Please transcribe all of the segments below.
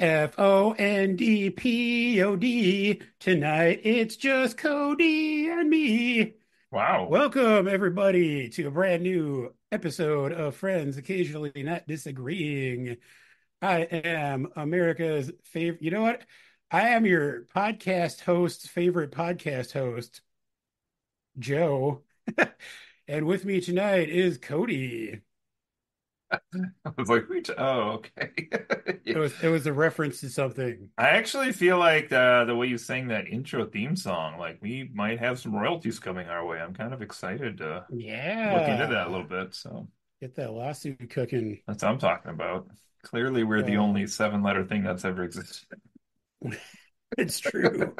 FONDPOD. Tonight it's just Cody and me. Wow. Welcome, everybody, to a brand new episode of Friends Occasionally Not Disagreeing. I am America's favorite. You know what? I am your podcast host's favorite podcast host, Joe. And with me tonight is Cody. I was like, oh, okay. Yeah. It was a reference to something. I actually feel like the way you sang that intro theme song, like we might have some royalties coming our way. I'm kind of excited to look into that a Yeah. little bit. So Get that lawsuit cooking. that's what I'm talking about. Clearly, we're the Well, only seven-letter thing that's ever existed. it's true.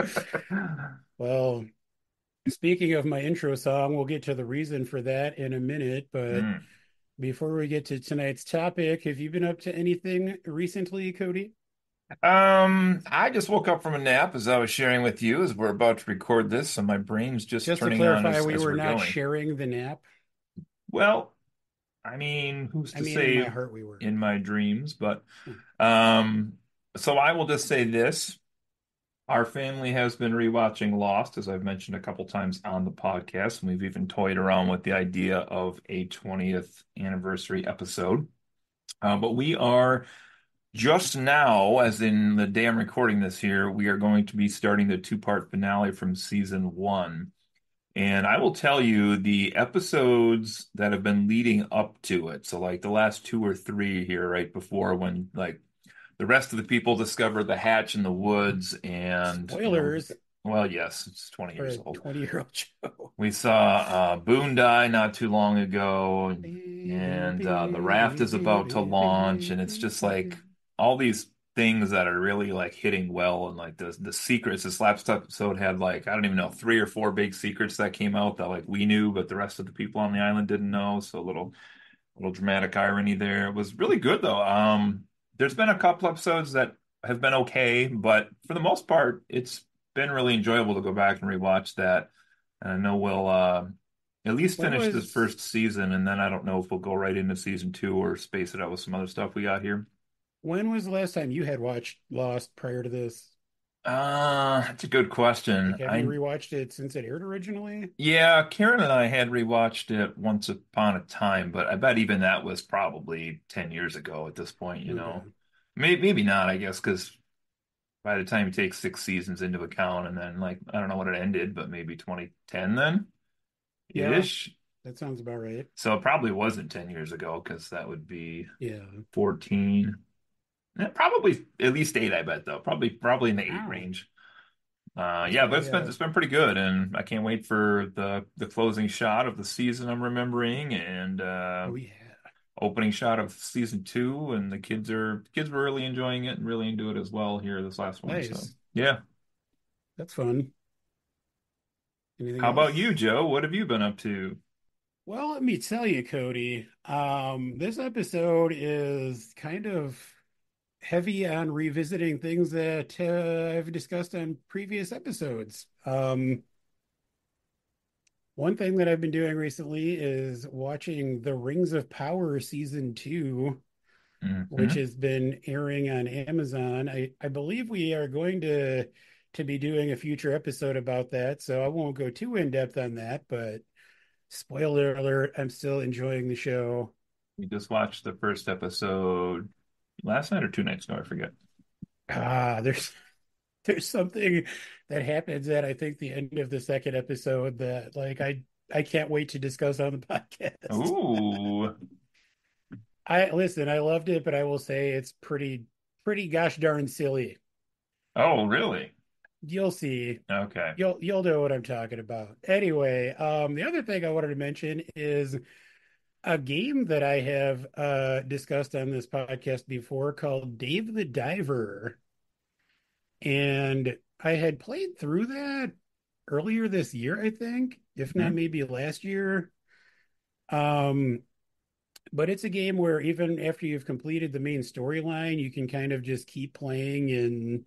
Well, speaking of my intro song, we'll get to the reason for that in a minute. But Hmm. before we get to tonight's topic, have you been up to anything recently, Cody? I just woke up from a nap as I was sharing with you as we're about to record this, so my brain's just Just to turning on clarify, as we as were we're not going. sharing the nap. Well, I mean, who's I to mean, in my say heart, we were. in my dreams, but um so I will just say this. Our family has been rewatching Lost, as I've mentioned a couple times on the podcast, and we've even toyed around with the idea of a 20th anniversary episode. But we are just now, as in the day I'm recording this here, we are going to be starting the two-part finale from season one. And I will tell you the episodes that have been leading up to it. So like the last two or three here right before when like the rest of the people discover the hatch in the woods and Spoilers well, yes, it's 20 for years a old. 20-year-old show. We saw Boone die not too long ago, and the raft is about to launch, and it's just like all these things that are really like hitting well, and like the secrets. This last episode had like I don't even know three or four big secrets that came out that like we knew, but the rest of the people on the island didn't know. So a little dramatic irony there. It was really good though. There's been a couple episodes that have been okay, but for the most part, it's been really enjoyable to go back and rewatch that. And I know we'll at least When finish this was first season, and then I don't know if we'll go right into season two or space it out with some other stuff we got here. when was the last time you had watched Lost prior to this? That's a good question. Like, have you rewatched it since it aired originally? Yeah, Karen and I had rewatched it once upon a time, but I bet even that was probably 10 years ago at this point, you know. Okay. Maybe not, I guess, because by the time you take six seasons into account and then like I don't know when it ended, but maybe 2010 then Yeah, ish. that sounds about right. So it probably wasn't 10 years ago because that would be Yeah. 14. Probably at least eight, I bet though. Probably in the eight Wow. range. That's Yeah, but way it's been pretty good, and I can't wait for the closing shot of the season I'm remembering, and oh yeah. opening shot of season two, and the kids were really enjoying it and really into it as well here this last one. So Nice. yeah. That's fun. Anything How about you, else? Joe? What have you been up to? Well, let me tell you, Cody. This episode is kind of heavy on revisiting things that I've discussed on previous episodes. One thing that I've been doing recently is watching The Rings of Power season two, which Hmm. has been airing on Amazon. I believe we are going to be doing a future episode about that, so I won't go too in depth on that, but spoiler alert, I'm still enjoying the show. We just watched the first episode last night or two nights ago, I forget. There's something that happens at I think the end of the second episode that like I can't wait to discuss on the podcast. Ooh. I listen, I loved it, but I will say it's pretty gosh darn silly. Oh, really? You'll see. Okay. You'll know what I'm talking about. Anyway, the other thing I wanted to mention is a game that I have discussed on this podcast before called Dave the Diver. And I had played through that earlier this year, I think, if not Hmm. maybe last year. Um, but it's a game where even after you've completed the main storyline, you can kind of just keep playing and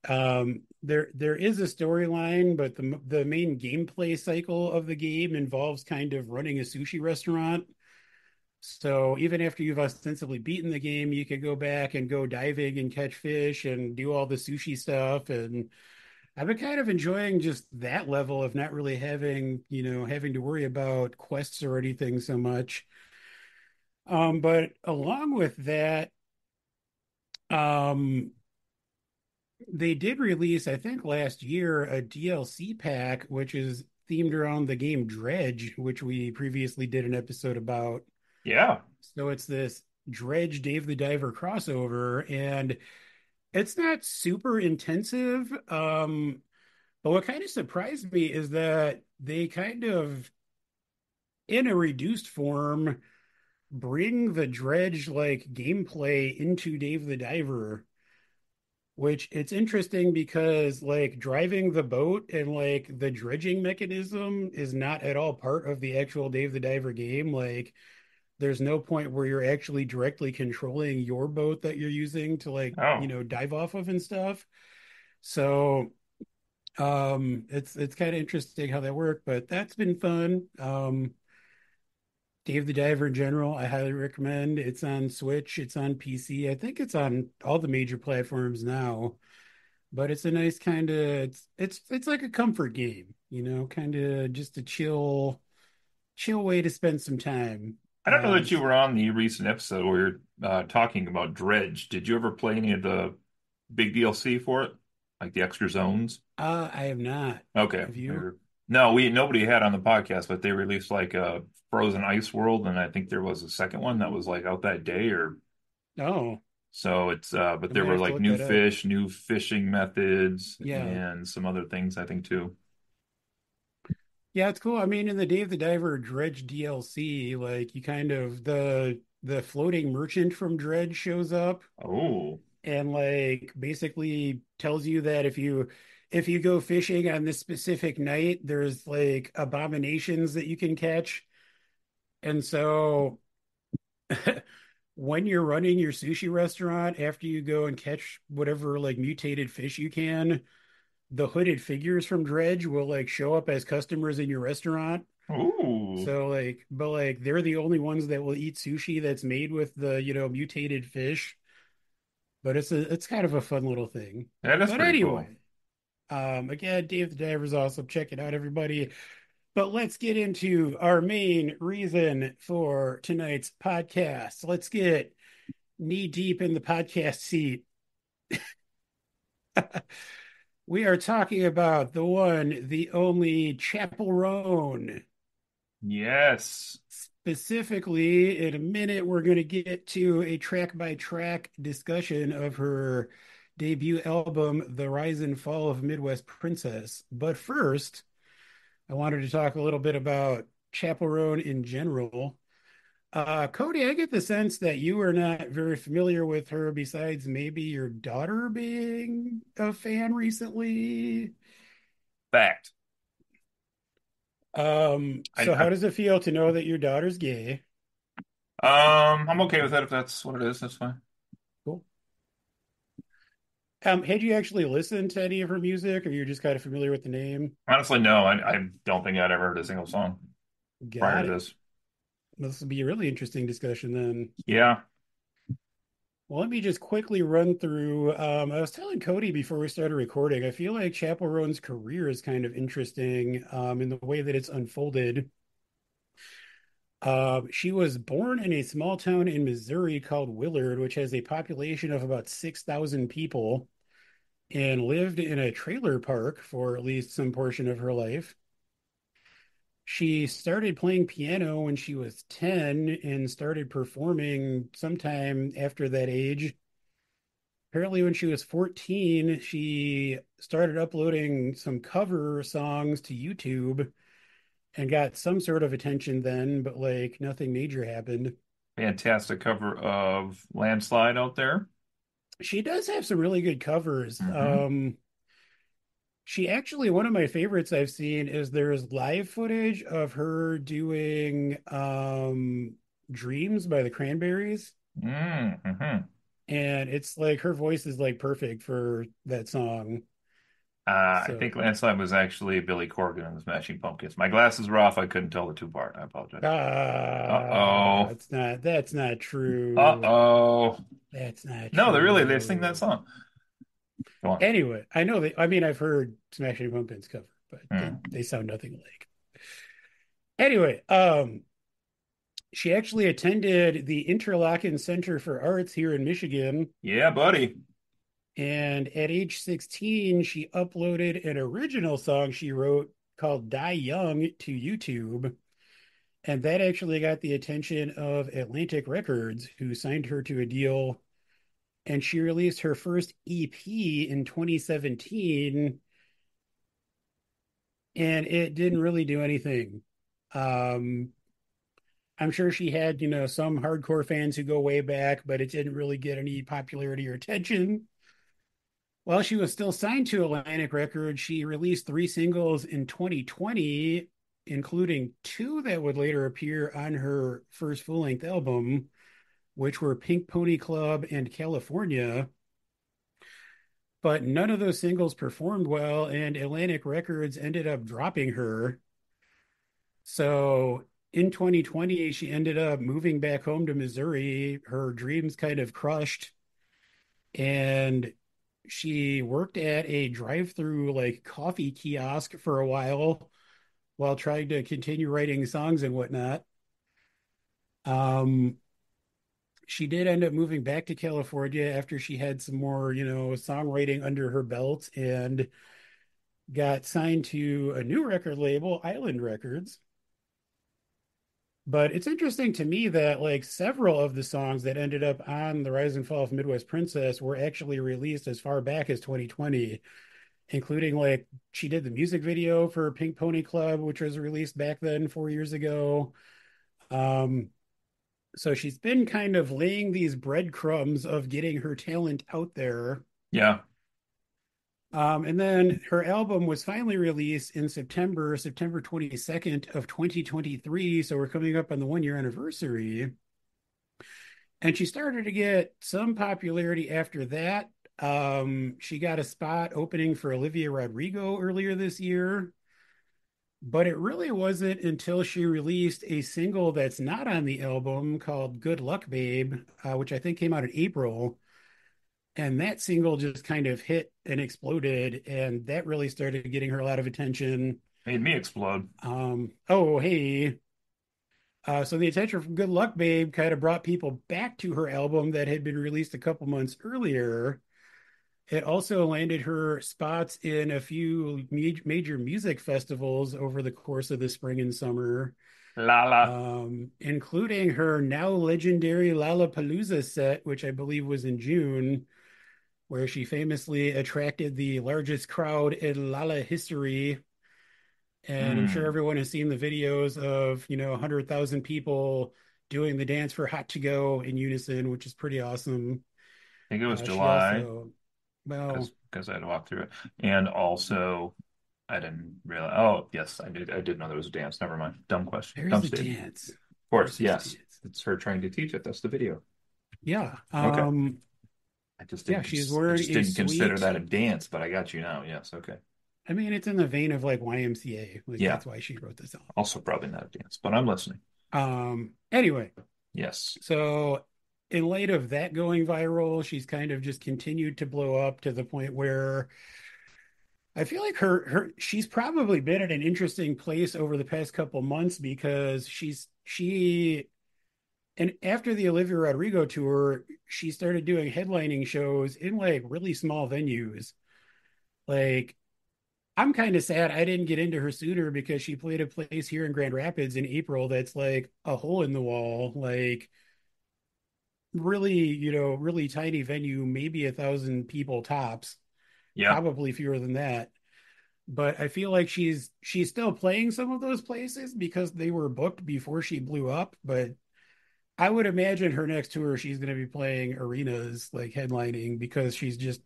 there is a storyline, but the main gameplay cycle of the game involves kind of running a sushi restaurant. So even after you've ostensibly beaten the game, you could go back and go diving and catch fish and do all the sushi stuff. And I've been kind of enjoying just that level of not really having to worry about quests or anything so much. But along with that, um, they did release, I think last year, a DLC pack, which is themed around the game Dredge, which we previously did an episode about. Yeah. So it's this Dredge Dave the Diver crossover, and it's not super intensive. But what kind of surprised me is that they kind of, in a reduced form, bring the Dredge like gameplay into Dave the Diver, which it's interesting because like driving the boat and like the dredging mechanism is not at all part of the actual Dave the Diver game. Like there's no point where you're actually directly controlling your boat that you're using to Oh, dive off of and stuff. So it's kind of interesting how that worked, but that's been fun. Dave the Diver in general, I highly recommend. It's on Switch, it's on PC. I think it's on all the major platforms now. But it's a nice kind of it's like a comfort game, kind of just a chill way to spend some time. I don't know that you were on the recent episode where you're talking about Dredge. Did you ever play any of the big DLC for it, like the extra zones? I have not. Okay. Have you? No, we nobody had on the podcast, but they released like a Frozen Ice World, and I think there was a second one that was like out that day or Oh, so it's but I there might were have to like look new that up. fish, new fishing methods, Yeah. and some other things I think too. Yeah, it's cool. I mean, in the Dave the Diver Dredge DLC, like you kind of the floating merchant from Dredge shows up Oh, and like basically tells you that if you go fishing on this specific night, there's like abominations that you can catch. And so when you're running your sushi restaurant, after you go and catch whatever like mutated fish you can, the hooded figures from Dredge will like show up as customers in your restaurant. ooh, So like, but like they're the only ones that will eat sushi that's made with the, mutated fish. But it's kind of a fun little thing. that is But pretty cool. anyway, again, Dave the Diver's awesome. Check it out, everybody. But let's get into our main reason for tonight's podcast. Let's get knee deep in the podcast seat. We are talking about the one, the only Chappell Roan. Yes, Specifically, in a minute, we're going to get to a track by track discussion of her debut album, The Rise and Fall of Midwest Princess. But first, I wanted to talk a little bit about Chappell Roan in general. Cody, I get the sense that you are not very familiar with her besides maybe your daughter being a fan recently. fact. So I how does it feel to know that your daughter's gay? I'm okay with that if that's what it is. That's fine. Cool. Had you actually listened to any of her music, or you're just kind of familiar with the name? Honestly, no, I don't think I'd ever heard a single song prior Got to it. this. This will be a really interesting discussion then. Yeah, Well, let me just quickly run through. I was telling Cody before we started recording, I feel like Chappell Roan's career is kind of interesting in the way that it's unfolded. She was born in a small town in Missouri called Willard, which has a population of about 6,000 people, and lived in a trailer park for at least some portion of her life. She started playing piano when she was 10 and started performing sometime after that age. Apparently, when she was 14, she started uploading some cover songs to YouTube and got some sort of attention then, but like nothing major happened. fantastic cover of Landslide out there. She does have some really good covers. Hmm. She actually, one of my favorites I've seen is there's live footage of her doing Dreams by the Cranberries. Mm-hmm. And it's like her voice is like perfect for that song. I So, think landslide was actually Billy Corgan and the Smashing Pumpkins. My glasses were off. I couldn't tell the two apart. I apologize. Uh-oh. that's not true. Uh-oh. That's not No, they sing that true. song. Go on. Anyway, I know I mean, I've heard Smashing Pumpkins cover, but Hmm. they sound nothing alike. Anyway, she actually attended the Interlochen Center for Arts here in Michigan. Yeah, buddy. And at age 16, she uploaded an original song she wrote called Die Young to YouTube. And that actually got the attention of Atlantic Records, who signed her to a deal. And she released her first EP in 2017, and it didn't really do anything. Um, I'm sure she had, some hardcore fans who go way back, but it didn't really get any popularity or attention. While she was still signed to Atlantic Records, she released three singles in 2020, including two that would later appear on her first full length album, which were Pink Pony Club and California. But none of those singles performed well, and Atlantic Records ended up dropping her. So in 2020, she ended up moving back home to Missouri. Her dreams kind of crushed, and she worked at a drive-through like coffee kiosk for a while trying to continue writing songs and whatnot. Um, she did end up moving back to California after she had some more, songwriting under her belt and got signed to a new record label, Island Records. But it's interesting to me that like several of the songs that ended up on the Rise and Fall of Midwest Princess were actually released as far back as 2020, including like she did the music video for Pink Pony Club, which was released back then 4 years ago. Um, so she's been kind of laying these breadcrumbs of getting her talent out there. Yeah. And then her album was finally released in September 22nd of 2023. So we're coming up on the 1 year anniversary. And she started to get some popularity after that. She got a spot opening for Olivia Rodrigo earlier this year, but it really wasn't until she released a single that's not on the album called Good Luck Babe, which I think came out in April. And that single just kind of hit and exploded, and that really started getting her a lot of attention. Made me explode. Oh, hey. So the attention from Good Luck Babe kind of brought people back to her album that had been released a couple months earlier. It also landed her spots in a few major music festivals over the course of the spring and summer, Lala. including her now legendary Lollapalooza set, which I believe was in June, where she famously attracted the largest crowd in Lala history. And I'm sure Hmm. everyone has seen the videos of, 100,000 people doing the dance for Hot to Go in unison, which is pretty awesome. I think it was She July also, well, because I had to walk through it. And also I didn't realize. Oh, yes, I did. I did know there was a dance. Never mind. Dumb question. there Dumb is a statement. dance. Of There's course, this yes. dance. It's her trying to teach it. That's the video. Yeah. Okay. I just Yeah, didn't she's I wearing just a didn't consider sweet, that a dance, but I got you now. Yes, okay. I mean, it's in the vein of like YMCA. Like Yeah. that's why she wrote the song. Also probably not a dance, but I'm listening. Anyway, Yes. so in light of that going viral, she's kind of just continued to blow up to the point where I feel like she's probably been at an interesting place over the past couple months because she and after the Olivia Rodrigo tour, she started doing headlining shows in like really small venues. Like I'm kind of sad I didn't get into her sooner because she played a place here in Grand Rapids in April that's like a hole in the wall, like really, really tiny venue, maybe 1,000 people tops, Yeah. probably fewer than that. But I feel like she's still playing some of those places because they were booked before she blew up. But I would imagine her next tour she's going to be playing arenas like headlining because she's just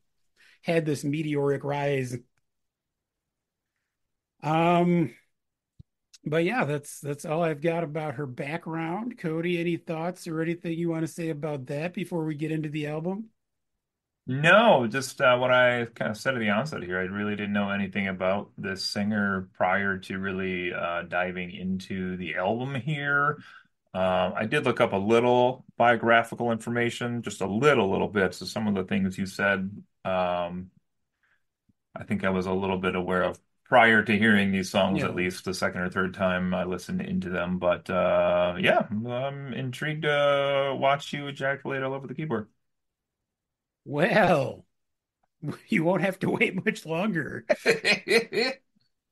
had this meteoric rise. Um, but yeah, that's all I've got about her background. Cody, any thoughts or anything you want to say about that before we get into the album? No, just what I kind of said at the onset here. I really didn't know anything about this singer prior to really diving into the album here. I did look up a little biographical information, just a little bit. So some of the things you said, I think I was a little bit aware of prior to hearing these songs, at Yeah. least the second or third time I listened into them. But yeah, I'm intrigued to watch you ejaculate all over the keyboard. Well, you won't have to wait much longer.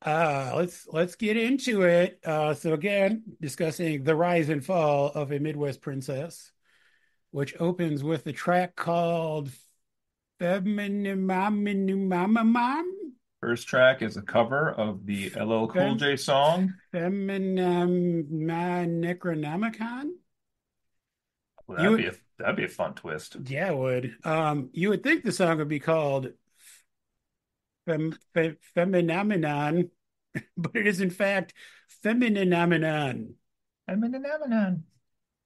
Let's get into it. So again, discussing the rise and fall of a Midwest princess, which opens with the track called Feminine Mom. First track is a cover of the LL Cool Fem, J song. Feminine Necronomicon. Well, You would, that'd be a fun twist. yeah, it would. You would think the song would be called Feminaminon, but it is in fact Femininomenon.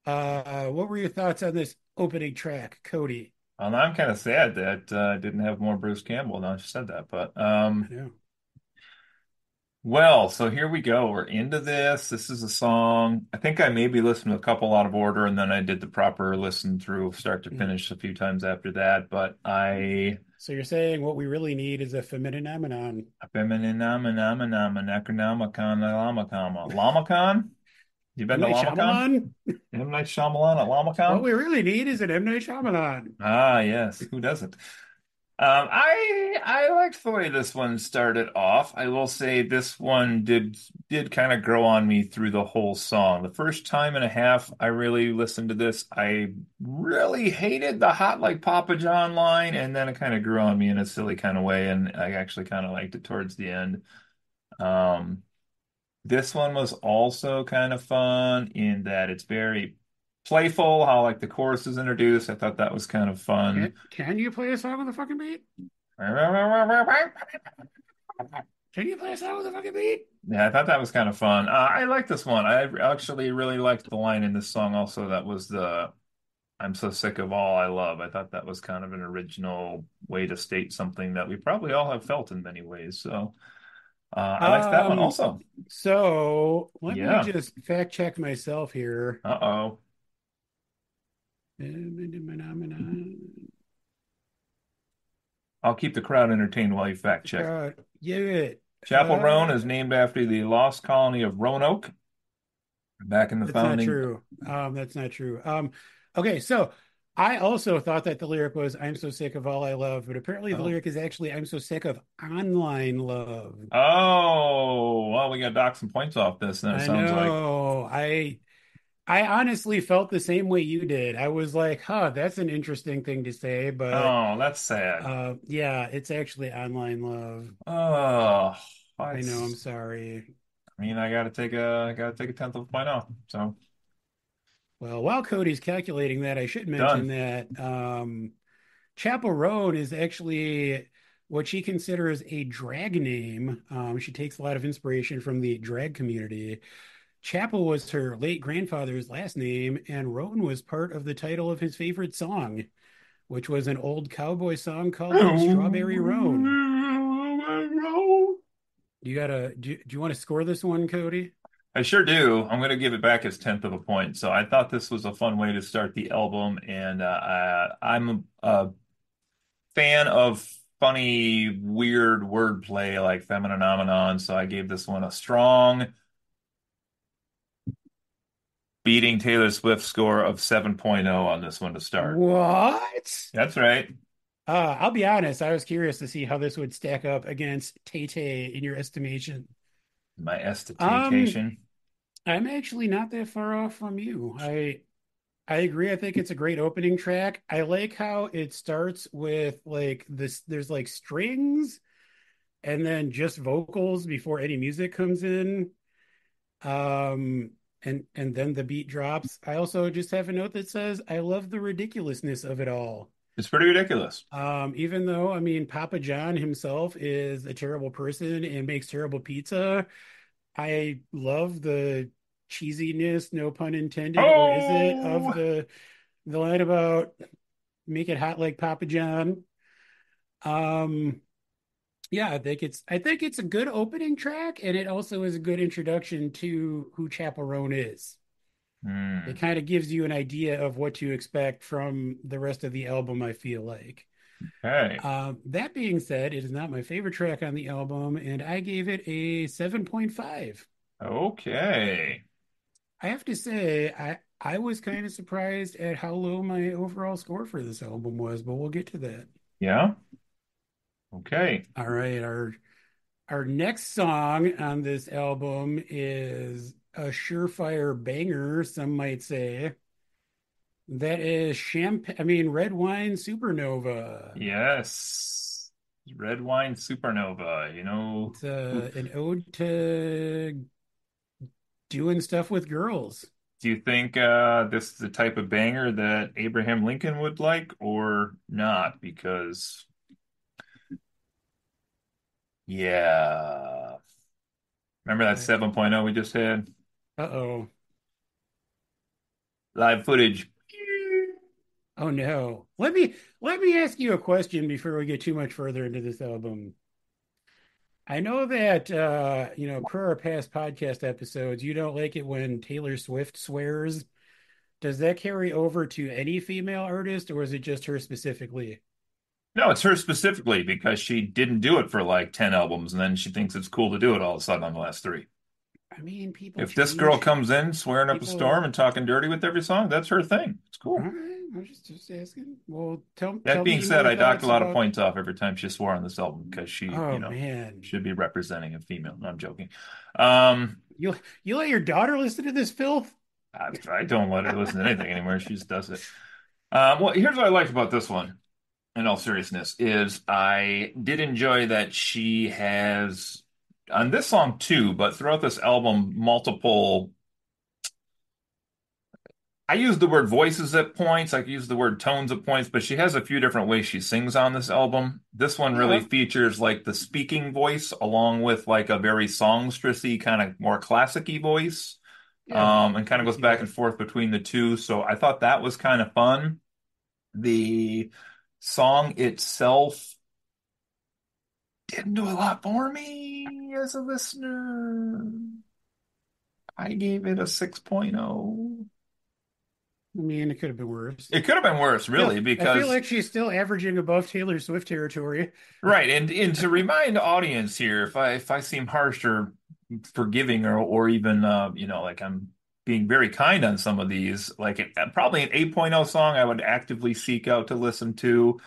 Well, What were your thoughts on this opening track, Cody? I'm kind of sad that I didn't have more Bruce Campbell now you said that, but I know. well, so here we go. We're into this. This is a song. I think I maybe listened to a couple out of order, and then I did the proper listen through start to Mm. finish a few times after that. But I So you're saying what we really need is a femininomenon. Lamacon? You been M. to Night Lamacon? Shyamalan? M. Night Shyamalan at What Lamacon? we really need is an M. Night Shyamalan. Ah, yes. Who doesn't? I liked the way this one started off. I will say this one did kind of grow on me through the whole song. The first time and a half I really listened to this, I really hated the hot like Papa John line, and then it kind of grew on me in a silly kind of way, and I actually kind of liked it towards the end. Um, this one was also kind of fun in that it's very playful, how like the chorus is introduced. I thought that was kind of fun. Can you play a song with a fucking beat? Can you play a song with a fucking beat? Yeah, I thought that was kind of fun. I like this one. I actually really liked the line in this song also. That was the I'm so sick of all I love. I thought that was kind of an original way to state something that we probably all have felt in many ways. So I liked that one Um, also. so let me Yeah. just fact check myself here. Uh-oh. I'll keep the crowd entertained while you fact check. Crowd, give it. Chappell Roan is named after the lost colony of Roanoke back in the That's not founding. true. That's not true. Okay, so I also thought that the lyric was "I'm so sick of all I love," but apparently the Oh. lyric is actually "I'm so sick of online love." Oh, well, we got to dock some points off this, then it I sounds like. know. I honestly felt the same way you did. I was like, "Huh, that's an interesting thing to say," but Oh, that's sad. yeah, it's actually online love. Oh, I know. I'm that's. sorry. I mean, I gotta take a tenth of a point off. So Well, while Cody's calculating that, I should mention done. that Chappell Roan is actually what she considers a drag name. She takes a lot of inspiration from the drag community. Chappell was her late grandfather's last name, and Roan was part of the title of his favorite song, which was an old cowboy song called Strawberry Roan. Do you want to score this one, Cody? I sure do. I'm going to give it back as tenth of a point. So I thought this was a fun way to start the album, and I'm a fan of funny, weird wordplay like feminine nomenon. So I gave this one a strong beating Taylor Swift score of 7.0 on this one to start. What? That's right. I'll be honest, I was curious to see how this would stack up against Tay Tay in your estimation. My Um, esthetician. I'm actually not that far off from you. I agree. I think it's a great opening track. I like how it starts with like this, there's like strings and then just vocals before any music comes in. Um, and then the beat drops. I also just have a note that says, I love the ridiculousness of it all. It's pretty ridiculous. Even though I mean Papa John himself is a terrible person and makes terrible pizza, I love the cheesiness, no pun intended, or is it, of Oh, the line about make it hot like Papa John. Um, yeah, I think it's a good opening track, and it also is a good introduction to who Chappell Roan is. It Hmm. kind of gives you an idea of what to expect from the rest of the album, I feel like. Okay. That being said, it is not my favorite track on the album, and I gave it a 7.5. Okay. I have to say, I was kind of surprised at how low my overall score for this album was, but we'll get to that. Yeah. Okay. All right, our next song on this album is a surefire banger, some might say. That is Red Wine Supernova. Yes. Red wine supernova. It's an ode to doing stuff with girls. Do you think this is the type of banger that Abraham Lincoln would like or not? Because, yeah. Remember that Uh, 7.0 we just had? uh-oh. Live footage. Oh no. Let me ask you a question before we get too much further into this album. I know that per our past podcast episodes, you don't like it when Taylor Swift swears. Does that carry over to any female artist, or is it just her specifically? No, it's her specifically because she didn't do it for like 10 albums and then she thinks it's cool to do it all of a sudden on the last three. I mean, people If this girl change. comes in swearing up a storm People. and talking dirty with every song, that's her thing. It's All cool. right, I'm just asking. Well, tell That tell being me said, more I docked a thoughts lot of about. points off every time she swore on this album because she, Oh man, should be representing a female. No, I'm joking. Um, you let your daughter listen to this filth? I don't let her listen to anything anymore. She just does it. Well, here's what I like about this one, in all seriousness, is I did enjoy that she has on this song too, but throughout this album, multiple. I use the word voices at points. I use the word tones at points, but she has a few different ways she sings on this album. This one really Yeah, features like the speaking voice along with like a very songstressy kind of more classic-y voice, yeah, and I kind of can goes see back and that. forth between the two. So I thought that was kind of fun. The song itself didn't do a lot for me as a listener. I gave it a 6.0. I mean, it could have been worse. It could have been worse, Feel really, I feel because like she's still averaging above Taylor Swift territory. right, and to remind the audience here, if I seem harsh or forgiving or even like I'm being very kind on some of these, like probably an 8.0 song I would actively seek out to listen to.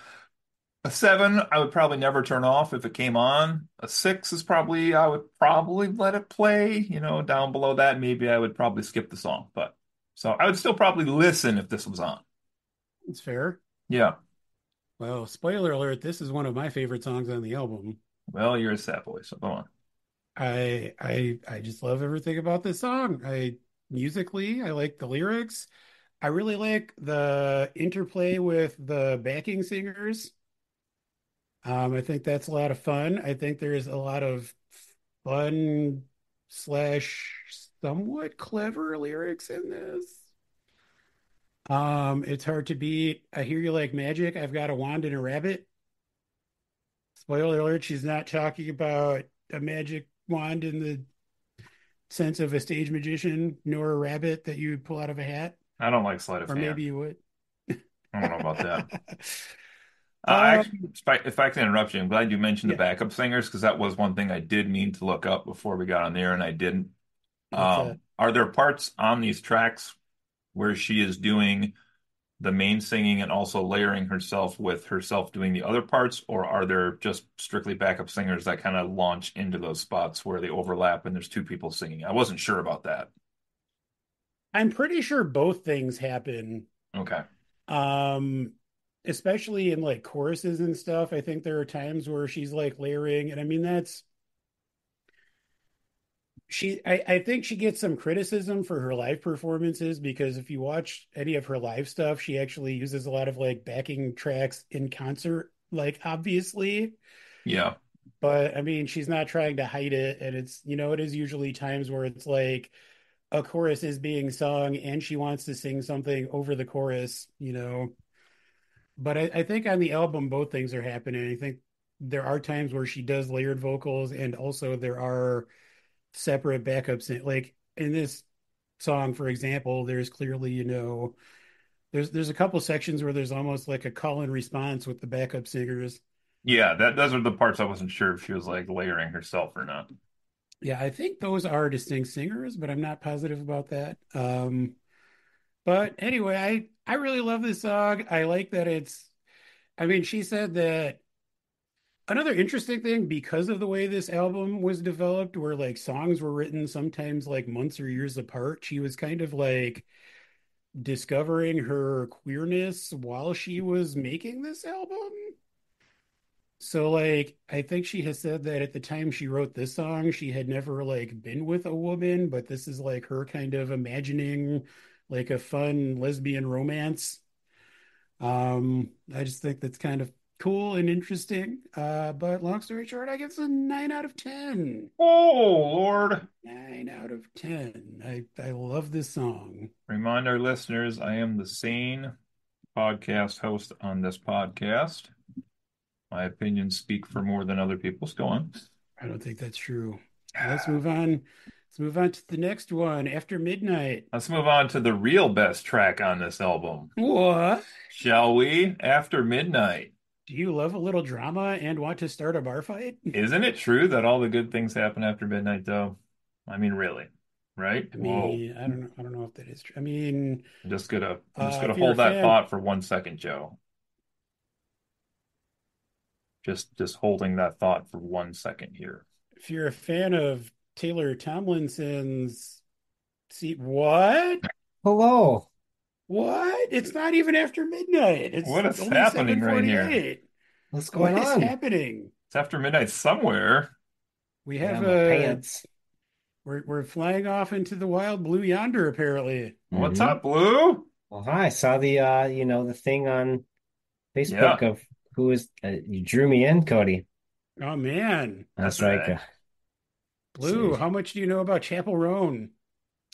A 7 I would probably never turn off if it came on. A 6 is probably I would probably let it play, down below that maybe I would probably skip the song, but so I would still probably listen if this was on. It's fair. Yeah. Well, spoiler alert, this is one of my favorite songs on the album. Well, you're a sad boy, so go on. I just love everything about this song. I like the lyrics. I really like the interplay with the backing singers. I think that's a lot of fun. I think there's a lot of fun slash somewhat clever lyrics in this. It's hard to beat. I hear you like magic. I've got a wand and a rabbit. Spoiler alert, she's not talking about a magic wand in the sense of a stage magician, nor a rabbit that you would pull out of a hat. I don't like sleight of Or hand. maybe you would. I don't know about that. Actually, Um, if I can interrupt you, I'm glad you mentioned the yeah, backup singers because that was one thing I did mean to look up before we got on there and I didn't. what's that? Are there parts on these tracks where she is doing the main singing and also layering herself with herself doing the other parts, or are there just strictly backup singers that kind of launch into those spots where they overlap and there's two people singing? I wasn't sure about that. I'm pretty sure both things happen. Okay. Um, Especially in like choruses and stuff. I think there are times where she's like layering, and I mean that's I think she gets some criticism for her live performances because if you watch any of her live stuff, she actually uses a lot of like backing tracks in concert, like obviously. Yeah. But I mean, she's not trying to hide it, and it is usually times where it's like a chorus is being sung and she wants to sing something over the chorus. But I think on the album, both things are happening. I think there are times where she does layered vocals, and also there are separate backups. Like in this song, for example, there's clearly, there's a couple sections where there's almost like a call and response with the backup singers. Yeah, that those are the parts I wasn't sure if she was like layering herself or not. Yeah, I think those are distinct singers, but I'm not positive about that. But anyway, I really love this song. I like that I mean, she said that another interesting thing because of the way this album was developed, where like songs were written sometimes like months or years apart, she was kind of like discovering her queerness while she was making this album. So like I think she has said that at the time she wrote this song, she had never like been with a woman, but this is like her kind of imagining like a fun lesbian romance. I just think that's kind of cool and interesting. But long story short, I give it a 9 out of 10. Oh, Lord. 9 out of 10. I love this song. Remind our listeners, I am the sane podcast host on this podcast. My opinions speak for more than other people's. Go on. I don't think that's true. Let's move on. Let's move on to the next one. After Midnight. Let's move on to the real best track on this album, What? shall we? After Midnight. Do you love a little drama and want to start a bar fight? Isn't it true that all the good things happen after midnight, though? I mean, really, right? I Whoa. mean, I don't know. I don't know if that is true. I mean, I'm just gonna if you're a hold that fan, thought for 1 second, Joe. Just holding that thought for 1 second here. if you're a fan of Taylor Tomlinson's, see what? Hello. What? It's not even after midnight. It's What is only happening right here? 7:48. What's going What is on? happening? It's after midnight somewhere. We Yeah, have my a pants. we're flying off into the wild blue yonder, apparently. What's Hmm. up, Blue? Well, hi. I saw the the thing on Facebook Yeah, of who is you drew me in, Cody. Oh man. I that's was like, right. Blue, how much do you know about Chappell Roan?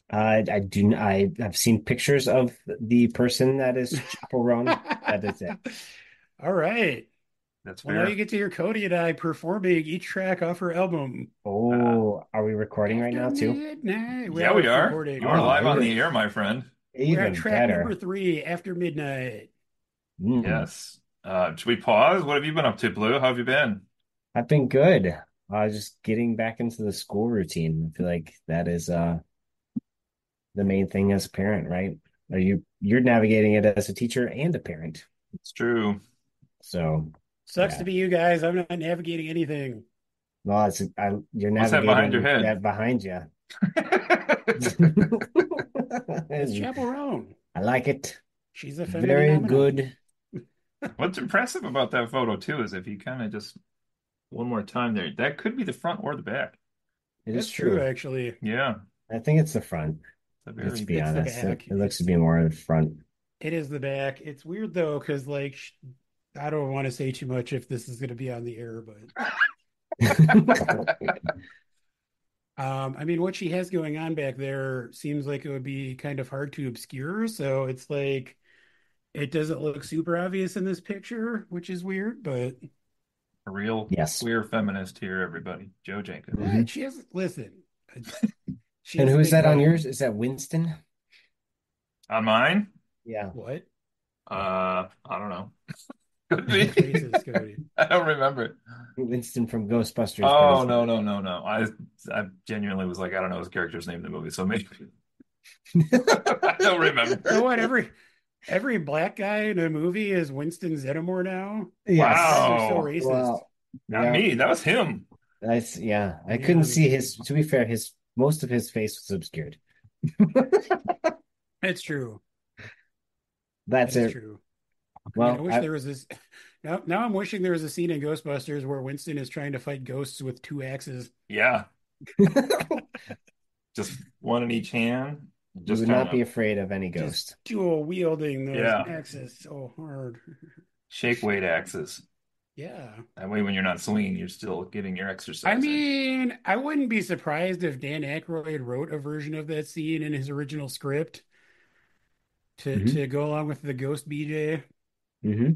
I've seen pictures of the person that is Chappell Roan. That is it. All right. That's Well, now you fair. get to hear Cody and I performing each track off her album. Uh, Oh, are we recording right After now too? midnight. We yeah, we are are. You are recording. Oh, live on the even air, my friend. We're at even track number better. 3, After Midnight. Mm. Yes. Should we pause? What have you been up to, Blue? How have you been? I've been good. Just getting back into the school routine. I feel like that is the main thing as a parent, right? You're navigating it as a teacher and a parent. It's true. So Sucks to yeah. be you guys. I'm not navigating anything. Well, you're What's that behind your navigating head? that behind you. That's Chappell Roan. I like it. She's a Very phenomenon. good. What's impressive about that photo too is if you kind of just one more time there, that could be the front or the back. It is That's true, true. actually. Yeah, I think it's the front. it's a Let's very be It's the honest. back. It looks to be more of the front. It is the back. It's weird though, because like I don't want to say too much if this is going to be on the air, but I mean, what she has going on back there seems like it would be kind of hard to obscure. So it's like it doesn't look super obvious in this picture, which is weird. But a real Yes. queer feminist here, everybody. Joe Jenkins. Hmm. what she has, listen, she And has a who is big that on butt. yours? Is that Winston? On mine, Yeah. What? I don't know. Could That's be. racist, Cody. I don't remember it. Winston from Ghostbusters, but Oh it's no, no, no, no. I genuinely was like, I don't know his character's name in the movie, so maybe I don't So remember. what? Every black guy in a movie is Winston Zeddemore now. You yes. guys are so Wow. racist. Well, Not yeah. me. That was him. That's yeah. I couldn't Man, see his. To be fair, his most of his face was obscured. it's true. That That's is it. true. Man, I Well, wish there was this. Now I'm wishing there was a scene in Ghostbusters where Winston is trying to fight ghosts with 2 axes. Yeah. Just one in each hand. you Just would kind not be of, afraid of any Just ghost. dual wielding those yeah. axes so hard. Shake weight axes. Yeah. That way, when you're not swinging, you're still getting your I exercise in. mean, I wouldn't be surprised if Dan Aykroyd wrote a version of that scene in his original script to Hmm. to go along with the ghost BJ. Hmm.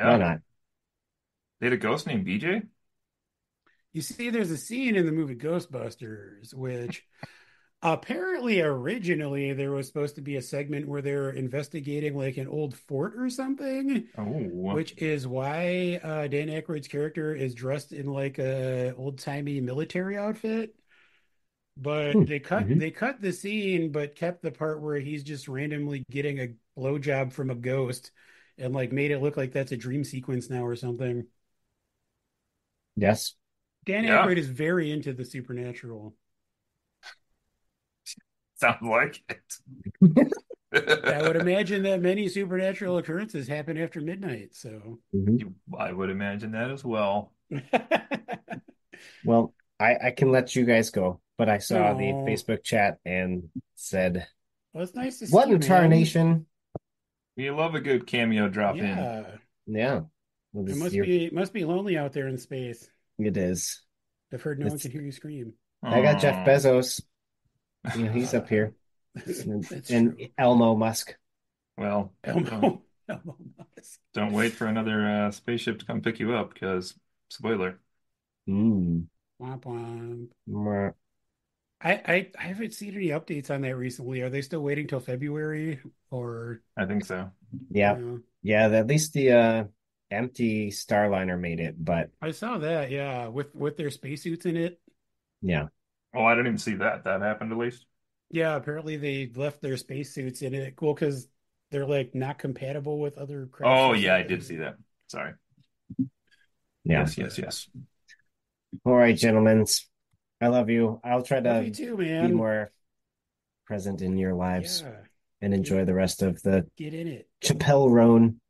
Why Yeah. not? They had a ghost named BJ? You see, there's a scene in the movie Ghostbusters, which apparently originally there was supposed to be a segment where they're investigating like an old fort or something, Oh. which is why Dan Aykroyd's character is dressed in like a old-timey military outfit. But Hmm. Hmm. they cut the scene, but kept the part where he's just randomly getting a blowjob from a ghost, and like made it look like that's a dream sequence now or something. Yes. Dan Yeah. Aykroyd is very into the supernatural. Sounds like I would it. imagine that many supernatural occurrences happen after midnight. So, Hmm. I would imagine that as well. Well, I can let you guys go, but I saw the no, Facebook chat and said, well, it's nice to see "What you, in man. tarnation?" You love a good cameo drop in. Yeah, Yeah. Well, it this your must be lonely out there in space. it is. I've heard no one It's can hear you scream. I got Jeff Oh, Bezos. He's up Uh, here. that's And true. Elmo Musk. well, don't Elmo, Elmo Musk. don't wait for another spaceship to come pick you up because spoiler. Mm. Womp womp. Mwah. I haven't seen any updates on that recently. Are they still waiting till February or I think so. Yeah. uh, Yeah, at least the empty Starliner made it, but I saw that, yeah, with their spacesuits in it. yeah. Oh, I didn't even see that. That happened at least. Yeah, apparently they left their spacesuits in it. Cool, because they're like not compatible with other crafts Oh or yeah, I did something. see that. Sorry. Yeah. Yes, yes, But yes. All right, gentlemen. I love you. I'll try love you to too, be man. more present in your lives Yeah, and get enjoy the rest of the get in it. Chappell Roan.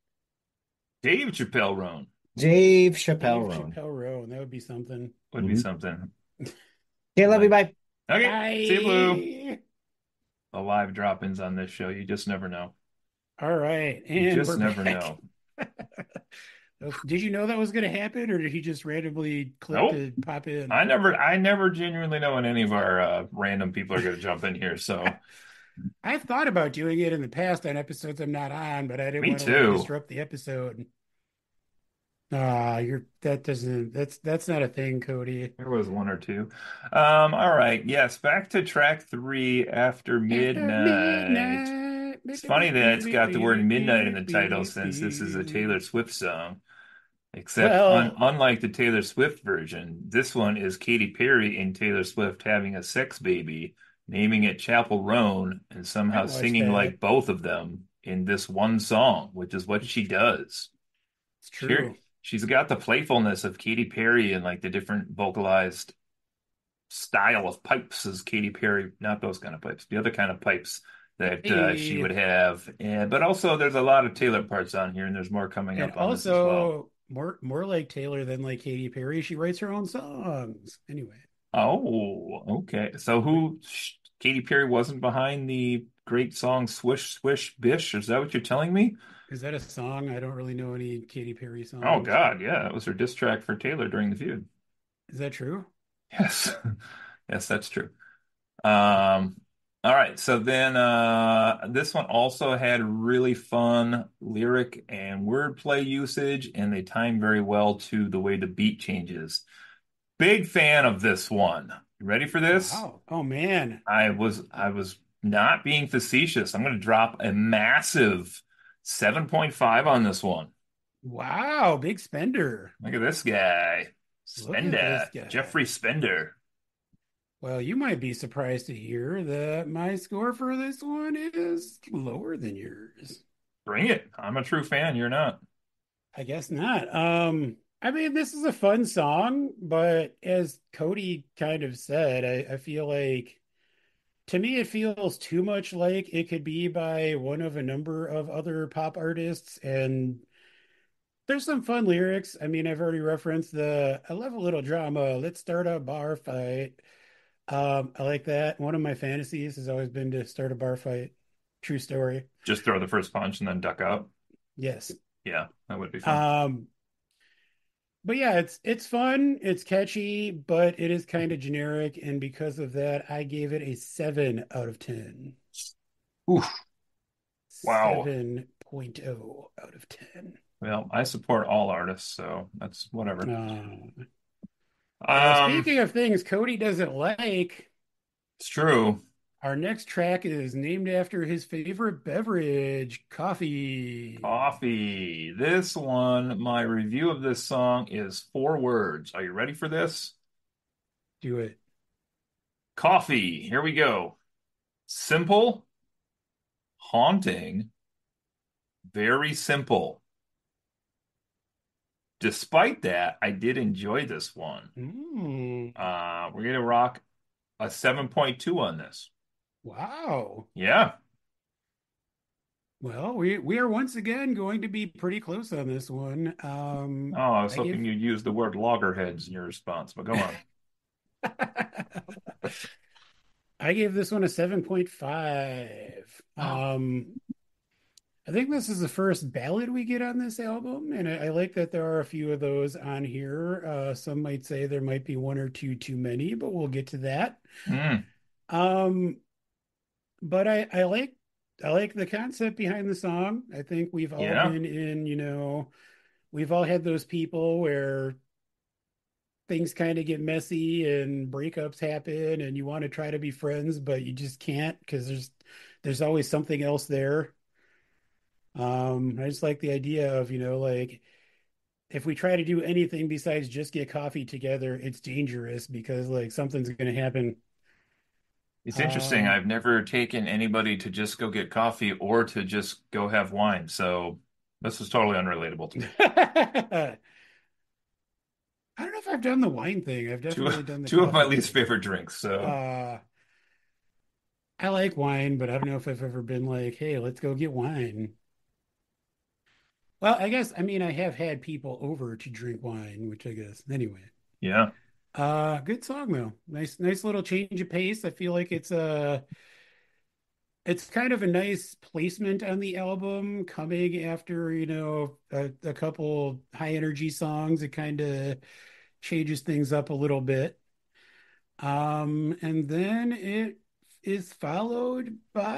Dave Chappell Roan Dave Chappell Dave Roan. Chappell Roan, that would be something. would be Mhm. something. Okay, love you. Like, Bye. okay, see you, Blue. Bye. The live drop-ins on this show. You just never know. All right, You and just we're never back. know. Did you know that was going to happen, or did he just randomly click Nope. to pop in? I never genuinely know when any of our random people are going to jump in here. So I've thought about doing it in the past on episodes I'm not on, but I didn't me want to like too. disrupt the episode. You're that doesn't that's not a thing, Cody. There was one or two. All right. Yes, back to track three after After midnight. midnight. It's funny that it's got the word midnight in the title since this is a Taylor Swift song. Except Well, unlike the Taylor Swift version, this one is Katy Perry and Taylor Swift having a sex baby, naming it Chappell Roan, and I'd somehow watch singing that. like both of them in this one song, which is what she does. It's She, true. she's got the playfulness of Katy Perry and like the different vocalized style of pipes as Katy Perry, not those kind of pipes, the other kind of pipes that she Hey, would have. And but also there's a lot of Taylor parts on here, and there's more coming and up on this as well. also more like Taylor than like Katy Perry. She writes her own songs. Anyway, Oh, okay. So Katy Perry wasn't behind the great song Swish Swish Bish? Is that what you're telling me? is that a song? I don't really know any Katy Perry Oh songs. God, yeah, that was her diss track for Taylor during the feud. Is that true? Yes. Yes, that's true. Um, all right. So then this one also had really fun lyric and wordplay usage, and they time very well to the way the beat changes. Big fan of this one. You ready for this? Wow. Oh man. I was not being facetious. I'm going to drop a massive 7.5 on this one. Wow, big spender. Look at this guy. Look at this Spender. guy. Jeffrey Spender. Well, you might be surprised to hear that my score for this one is lower than yours. Bring it. I'm a true fan. You're not. I guess not. I mean, this is a fun song, but as Cody kind of said, I feel like to me it feels too much like it could be by one of a number of other pop artists, and there's some fun lyrics. I mean, I've already referenced the I love a little drama. Let's start a bar fight. I like that. One of my fantasies has always been to start a bar fight. True story. Just throw the first punch and then duck out. Yes. Yeah, that would be fun. Um, but yeah, it's fun, it's catchy, but it is kind of generic, and because of that, I gave it a 7 out of 10. Oof. Wow. 7.0 out of 10. Well, I support all artists, so that's whatever. Uh, well, Um, speaking of things Cody doesn't like, it's true. our next track is named after his favorite beverage, coffee. Coffee. This one, my review of this song is 4 words. Are you ready for this? Do it. Coffee. Here we go. Simple, haunting, very simple. Despite that, I did enjoy this one. Mm, We're gonna rock a 7.2 on this. wow. Yeah. Well, we are once again going to be pretty close on this one. Oh, I was I hoping give you'd use the word loggerheads in your response, but go on. I gave this one a 7.5. I think this is the first ballad we get on this album, and I like that there are a few of those on here. Some might say there might be one or two too many, but we'll get to that. Mm, Um, but I like the concept behind the song. I think we've all yeah. been in, we've all had those people where things kind of get messy and breakups happen and you want to try to be friends, but you just can't because there's always something else there. I just like the idea of, like if we try to do anything besides just get coffee together, it's dangerous because like something's going to happen. It's interesting. Um, I've never taken anybody to just go get coffee or to just go have wine, so this is totally unrelatable to me. I don't know if I've done the wine thing. I've Two definitely done the two of my coffee least thing. favorite drinks, so Uh, I like wine, but I don't know if I've ever been like, hey, let's go get wine. Well, I guess I mean I have had people over to drink wine, which I guess anyway. yeah. Good song though. Nice little change of pace. I feel like it's kind of a nice placement on the album coming after, a couple high energy songs. It kind of changes things up a little bit. And then it is followed by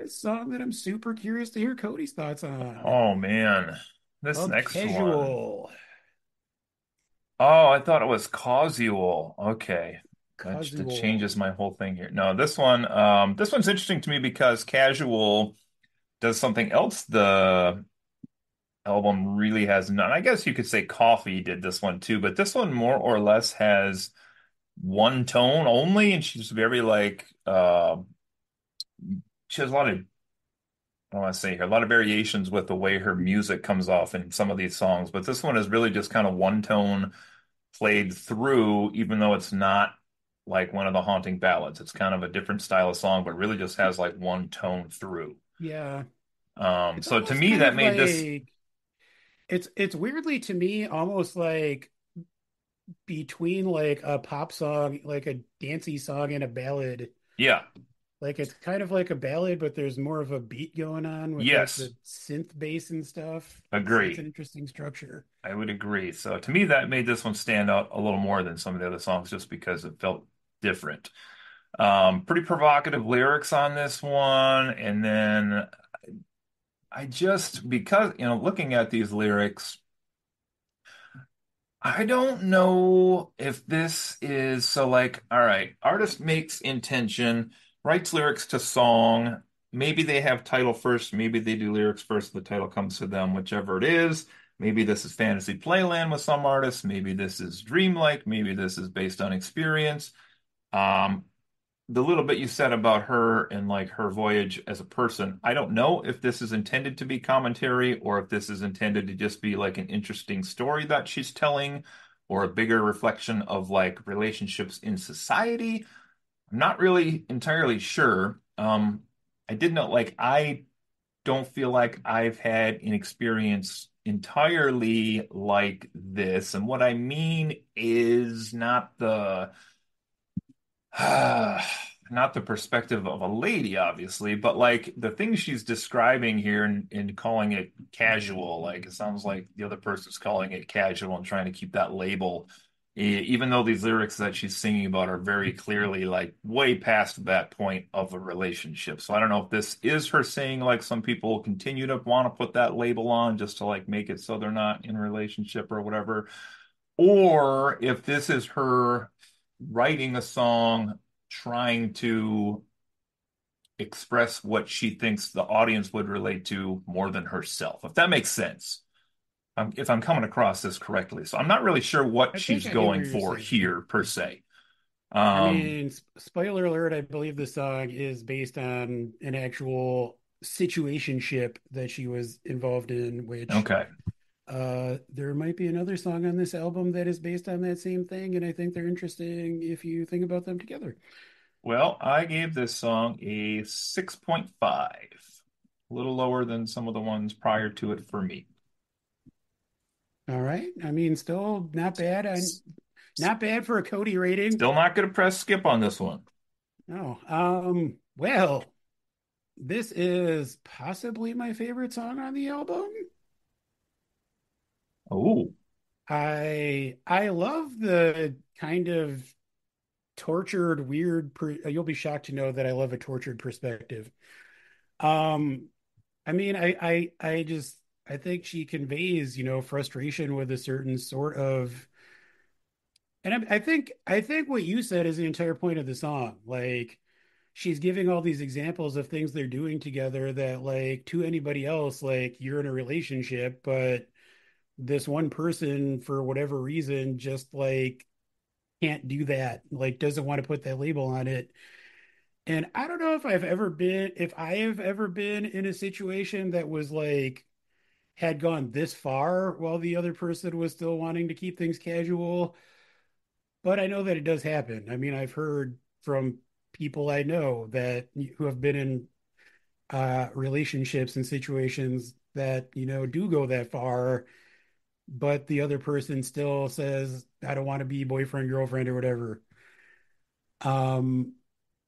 a song that I'm super curious to hear Cody's thoughts on Oh man. This called next one. Casual. Oh, I thought it was causal. Okay. That changes Casual. my whole thing here. No, this one's interesting to me because casual does something else the album really has none. I guess you could say Coffee did this one too, but this one more or less has one tone only, and she's very like she has a lot of I want to say here a lot of variations with the way her music comes off in some of these songs, but this one is really just kind of one tone played through, even though it's not like one of the haunting ballads. It's kind of a different style of song, but really just has like one tone through. Yeah. It's So to almost me, kind that of made this, like it's weirdly to me almost like between like a pop song, like a dancey song and a ballad. yeah, Like it's kind of like a ballad, but there's more of a beat going on with like yes, the synth bass and stuff. It's an agree. interesting structure. I would agree. So to me, that made this one stand out a little more than some of the other songs just because it felt different. Pretty provocative lyrics on this one. And then I just, because, looking at these lyrics, I don't know if this is so like, all right, artist makes intention, writes lyrics to song. Maybe they have title first, maybe they do lyrics first, the title comes to them, whichever it is. Maybe this is Fantasy Playland with some artists, maybe this is dreamlike, maybe this is based on experience. Um, the little bit you said about her and like her voyage as a person, I don't know if this is intended to be commentary or if this is intended to just be like an interesting story that she's telling or a bigger reflection of like relationships in society. I'm not really entirely sure. I did know like I don't feel like I've had an experience entirely like this. And what I mean is not the not the perspective of a lady, obviously, but like the things she's describing here and calling it casual, like it sounds like the other person's calling it casual and trying to keep that label. Even though these lyrics that she's singing about are very clearly like way past that point of a relationship. So I don't know if this is her saying like some people continue to want to put that label on just to like make it so they're not in a relationship or whatever, or if this is her writing a song trying to express what she thinks the audience would relate to more than herself, if that makes sense. If I'm coming across this correctly. So I'm not really sure what I think she's I get what going you're for saying. here per se. I Um, mean, spoiler alert, I believe the song is based on an actual situationship that she was involved in, which okay. there might be another song on this album that is based on that same thing, and I think they're interesting if you think about them together. Well, I gave this song a 6.5, a little lower than some of the ones prior to it for me. All right. I mean, still not bad. S- Not bad for a Cody rating. Still not going to press skip on this one. Oh, well, this is possibly my favorite song on the album. Oh, I love the kind of tortured, weird. You'll be shocked to know that I love a tortured perspective. Um, I mean, I think she conveys, frustration with a certain sort of, and I think what you said is the entire point of the song. Like, she's giving all these examples of things they're doing together that, like, to anybody else, like, you're in a relationship, but this one person, for whatever reason, just like can't do that, like, doesn't want to put that label on it. And I don't know if I have ever been in a situation that was like, had gone this far while the other person was still wanting to keep things casual. But I know that it does happen. I mean, I've heard from people I know that who have been in relationships and situations that, do go that far, but the other person still says, I don't want to be boyfriend, girlfriend, or whatever. Um,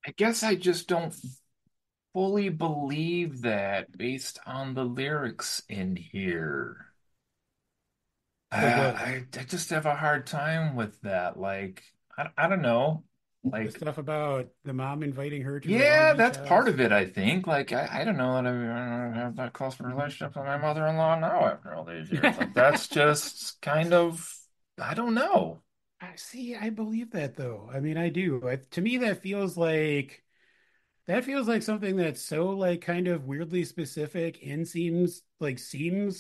I guess I just don't fully believe that based on the lyrics in here. like what? I just have a hard time with that. Like, I don't know. The Like, stuff about the mom inviting her to her Long yeah, Beach that's part house. of it, I think. Like, I don't know that I have that close of a relationship with my mother-in-law now after all these years. Like, that's just kind of, I don't know. I see. I believe that though. I mean, I do. To me, that feels like something that's so like kind of weirdly specific and seems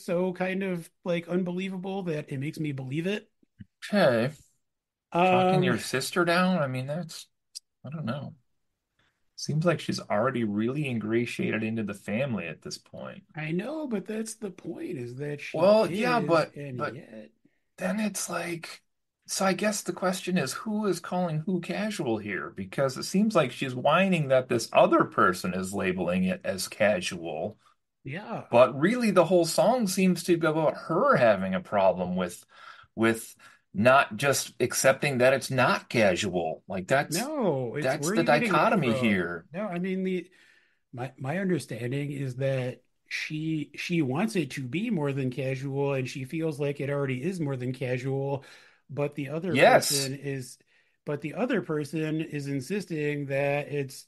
so kind of like unbelievable that it makes me believe it. Okay. Talking Um, your sister down? I mean, that's, I don't know. Seems like she's already really ingratiated into the family at this point. I know, but that's the point is that she Well, yeah, is, but and but yet, then it's like, so I guess the question is who is calling who casual here? Because it seems like she's whining that this other person is labeling it as casual, yeah. but really the whole song seems to be about her having a problem with not just accepting that it's not casual. Like No, it's that's where are the you getting that dichotomy from? here. No, I mean my understanding is that she wants it to be more than casual and she feels like it already is more than casual, but the other Yes. person is but the other person is insisting that it's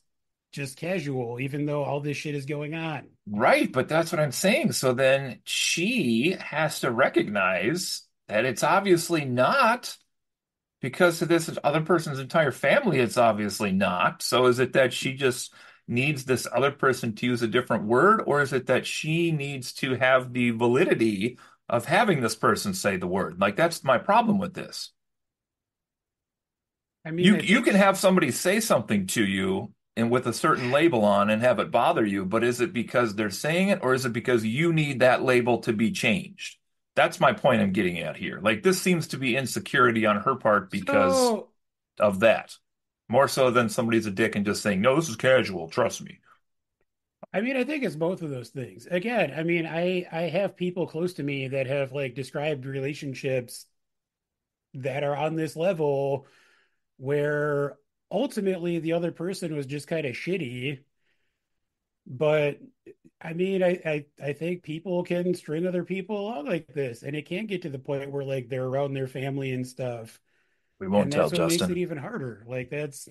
just casual, even though all this shit is going on. Right, but that's what I'm saying. So then she has to recognize that it's obviously not because of this other person's entire family, it's obviously not. So is it that she just needs this other person to use a different word, or is it that she needs to have the validity of having this person say the word? Like that's my problem with this. I mean, You can have somebody say something to you and with a certain label on and have it bother you, but is it because they're saying it or is it because you need that label to be changed? That's my point I'm getting at here. Like this seems to be insecurity on her part because so of that. More so than somebody's a dick and just saying, "No, this is casual, trust me." I mean, I think it's both of those things. Again, I mean, I have people close to me that have like described relationships that are on this level where ultimately the other person was just kind of shitty. But I mean, I think people can string other people along like this, and it can get to the point where like they're around their family and stuff. We won't And tell that's what makes it Justin. even harder. Like that's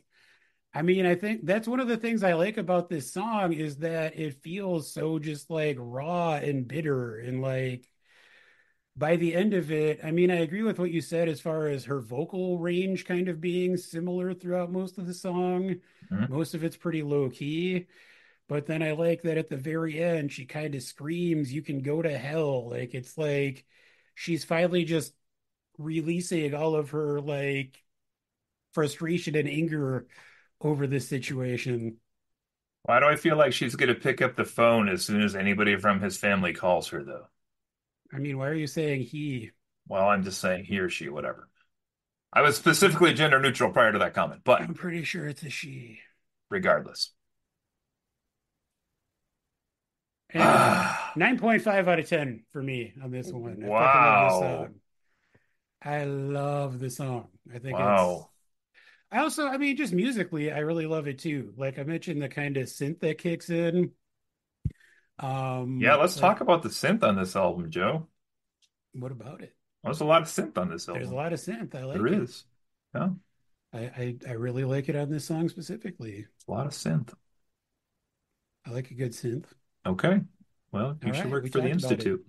I mean, I think that's one of the things I like about this song is that it feels so just like raw and bitter and like by the end of it, I mean, I agree with what you said as far as her vocal range kind of being similar throughout most of the song. Mhm. Most of it's pretty low key, but then I like that at the very end, she kind of screams, "You can go to hell." Like it's like she's finally just releasing all of her like frustration and anger over this situation. Why do I feel like she's going to pick up the phone as soon as anybody from his family calls her, though? I mean, why are you saying he? Well, I'm just saying he or she, whatever. I was specifically gender neutral prior to that comment, but I'm pretty sure it's a she. regardless. Anyway, 9.5 out of 10 for me on this one. I fucking love this Wow. song. I love the song. I think it's Wow. I also, I mean, just musically, I really love it too. Like I mentioned, the kind of synth that kicks in. Yeah, let's Like talk about the synth on this album, Joe. what about it? There's a lot of synth on this There's a album. lot of synth. I There like it. is. Yeah, I really like it on this song specifically. it's a lot of synth. I like a good synth. Okay. Well, All you should right, work we for the talked about it. Institute.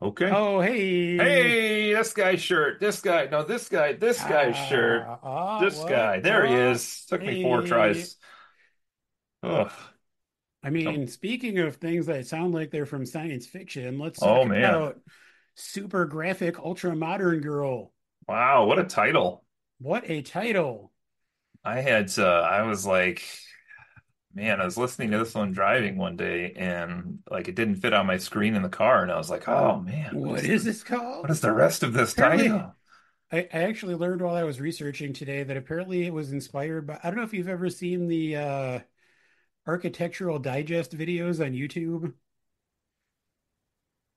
Okay. Oh, hey. Hey, this guy's shirt. This guy. No, this guy's shirt. This What? guy. There he is. Took me four Hey. tries. Ugh. I Oh, mean, speaking of things that sound like they're from science fiction, let's oh talk man. about super graphic, ultra modern girl. Wow, what a title. What a title. I was like, man, I was listening to this one driving one day and like it didn't fit on my screen in the car. And I was like, oh man, What is this what called? is the rest of this Apparently, title? I actually learned while I was researching today that apparently it was inspired by, I don't know if you've ever seen the Architectural Digest videos on YouTube.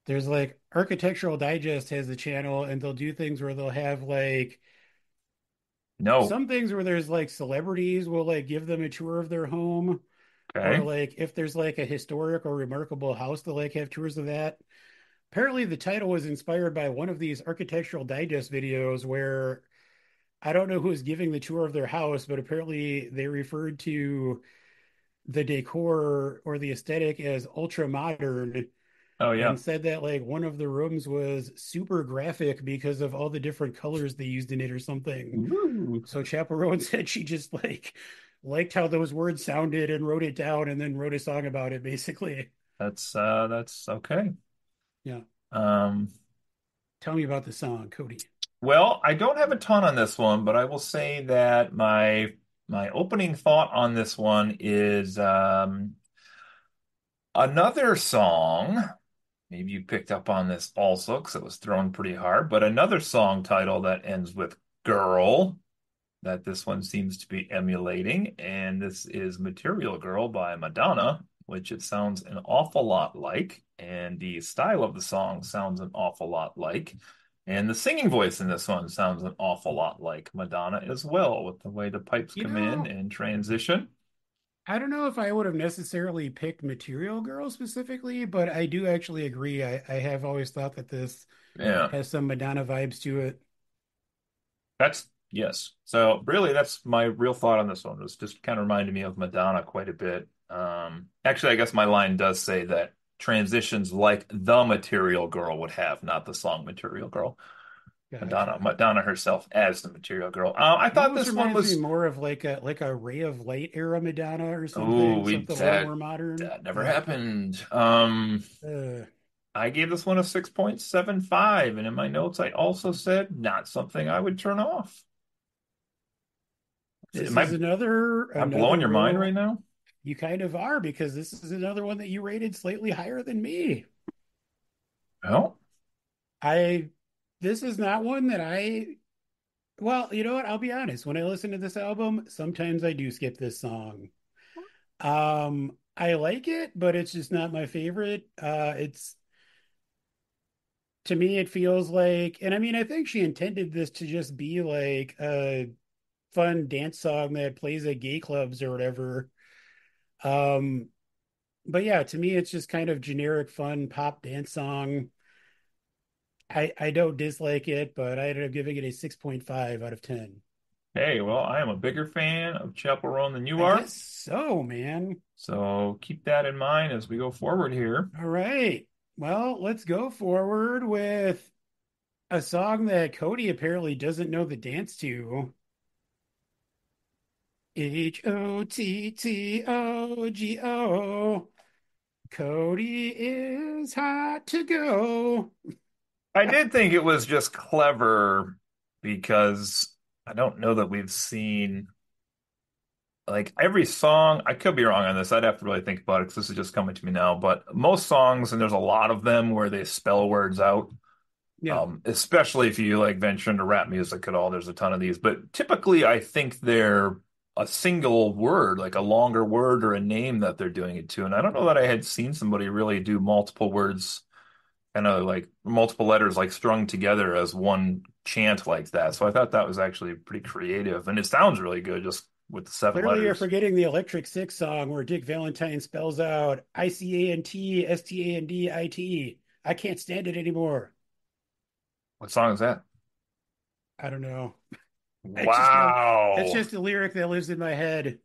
There's like Architectural Digest has a channel and they'll do things where they'll have like No. some things where there's like celebrities will like give them a tour of their home or Okay. like if there's like a historic or remarkable house to like have tours of that. Apparently the title was inspired by one of these Architectural Digest videos where I don't know who's giving the tour of their house, but apparently they referred to the decor or the aesthetic as ultra modern Oh and yeah. said that like one of the rooms was super graphic because of all the different colors they used in it or something. Ooh. So Chappell Roan said she just like liked how those words sounded and wrote it down and then wrote a song about it basically. That's okay. Yeah. Um Tell me about the song, Cody. well, I don't have a ton on this one, but I will say that my opening thought on this one is another song. Maybe you picked up on this also because it was thrown pretty hard, but another song title that ends with girl that this one seems to be emulating, and this is Material Girl by Madonna, which it sounds an awful lot like, and the style of the song sounds an awful lot like, and the singing voice in this one sounds an awful lot like Madonna as well, with the way the pipes You come in know, and transition. I don't know if I would have necessarily picked Material Girl specifically, but I do actually agree. I have always thought that this Yeah. has some Madonna vibes to it. That's yes. So really, that's my real thought on this one. Was just kind of reminded me of Madonna quite a bit. Actually, I guess my line does say that transitions like the Material Girl would have, not the song Material Girl. Gotcha. Madonna herself as the Material Girl. I It thought almost this one reminds me was. more of like a Ray of Light era Madonna or Oh, something, something a little that more modern. that never Yeah. happened. Uh, I gave this one a 6.75, and in my notes I also said not something I would turn off. this Am is I I'm blowing another your mind right real now? you kind of are because this is another one that you rated slightly higher than me. Well. I this is not one that I well, you know what? I'll be honest. When I listen to this album, sometimes I do skip this song. I like it, but it's just not my favorite. It's to me it feels like and I mean I think she intended this to just be like a fun dance song that plays at gay clubs or whatever. Um, but yeah, to me it's just kind of generic fun pop dance song. I don't dislike it, but I ended up giving it a 6.5 out of 10. Hey, well, I am a bigger fan of Chappell Roan than you I are, guess so, man. so keep that in mind as we go forward here. All right. Well, let's go forward with a song that Cody apparently doesn't know the dance to. Hottogo. Cody is hot to go. I did think it was just clever because I don't know that we've seen like every song. I could be wrong on this. I'd have to really think about it because this is just coming to me now. But most songs, and there's a lot of them where they spell words out. Yeah, Especially if you like venture into rap music at all, there's a ton of these. But typically, I think they're a single word, like a longer word or a name that they're doing it to. And I don't know that I had seen somebody really do multiple words, kind of like multiple letters, like strung together as one chant like that. So I thought that was actually pretty creative, and it sounds really good just with the seven clearly you're letters. forgetting the Electric Six song where Dick Valentine spells out ICANTSTANDIT. I can't stand it anymore. What song is that? I don't know. It's just a, it's Wow. just a lyric that lives in my head.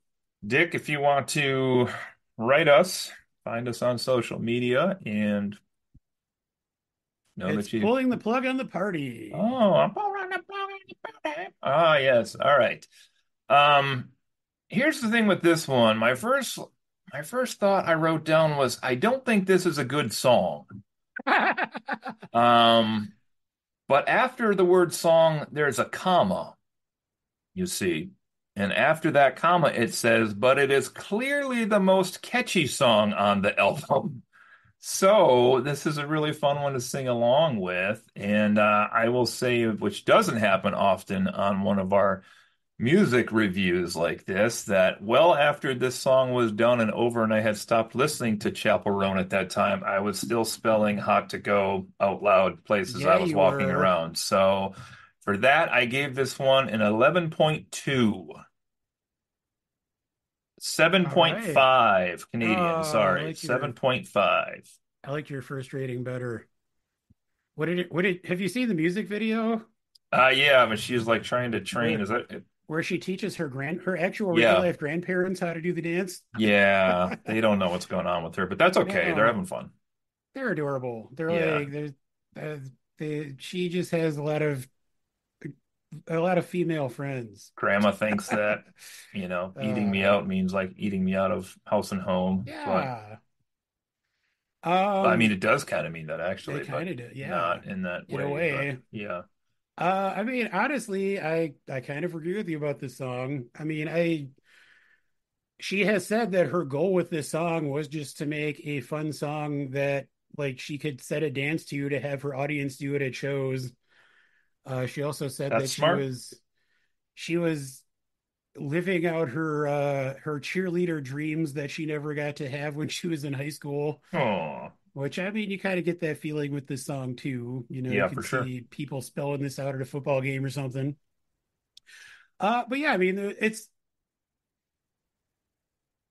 Dick, if you want to write us, find us on social media and know It's that you. pulling the plug on the party. Oh, I'm around the block. Ah, yes. All right. Um, Here's the thing with this one. My first thought I wrote down was I don't think this is a good song. Um, but after the word song, there's a comma, you see. And after that comma, it says, but it is clearly the most catchy song on the album. So this is a really fun one to sing along with. And I will say, which doesn't happen often on one of our music reviews like this, that well after this song was done and over and I had stopped listening to Chappell Roan at that time, I was still spelling hot to go out loud places I Yeah, was you walking were. around. So for that, I gave this one an 11.2. All right. 7.5 Oh, Canadian, sorry, 7.5. I like your first rating better. Have you seen the music video Yeah, but she's like trying to train. where Is that it? where she teaches her actual real Yeah. life grandparents how to do the dance? Yeah. They don't know what's going on with her, but that's okay. They're having No, fun. they're adorable. They're Yeah. like uh, she just has a lot of female friends. Grandma thinks that, eating me Uh, out means like eating me out of house and home. But yeah. I mean, Um, it does kind of mean that they actually, but kind of do. Yeah, not in that in a way. But way. yeah, I mean, honestly, I kind of agree with you about this song. I mean, I she has said that her goal with this song was just to make a fun song that like she could set a dance to have her audience do it at shows. She also said that's that smart. she was living out her cheerleader dreams that she never got to have when she was in high school. Oh, Which I mean, you kind of get that feeling with this song too. You yeah, can for sure. see people spelling this out at a football game or something. But yeah, I mean, it's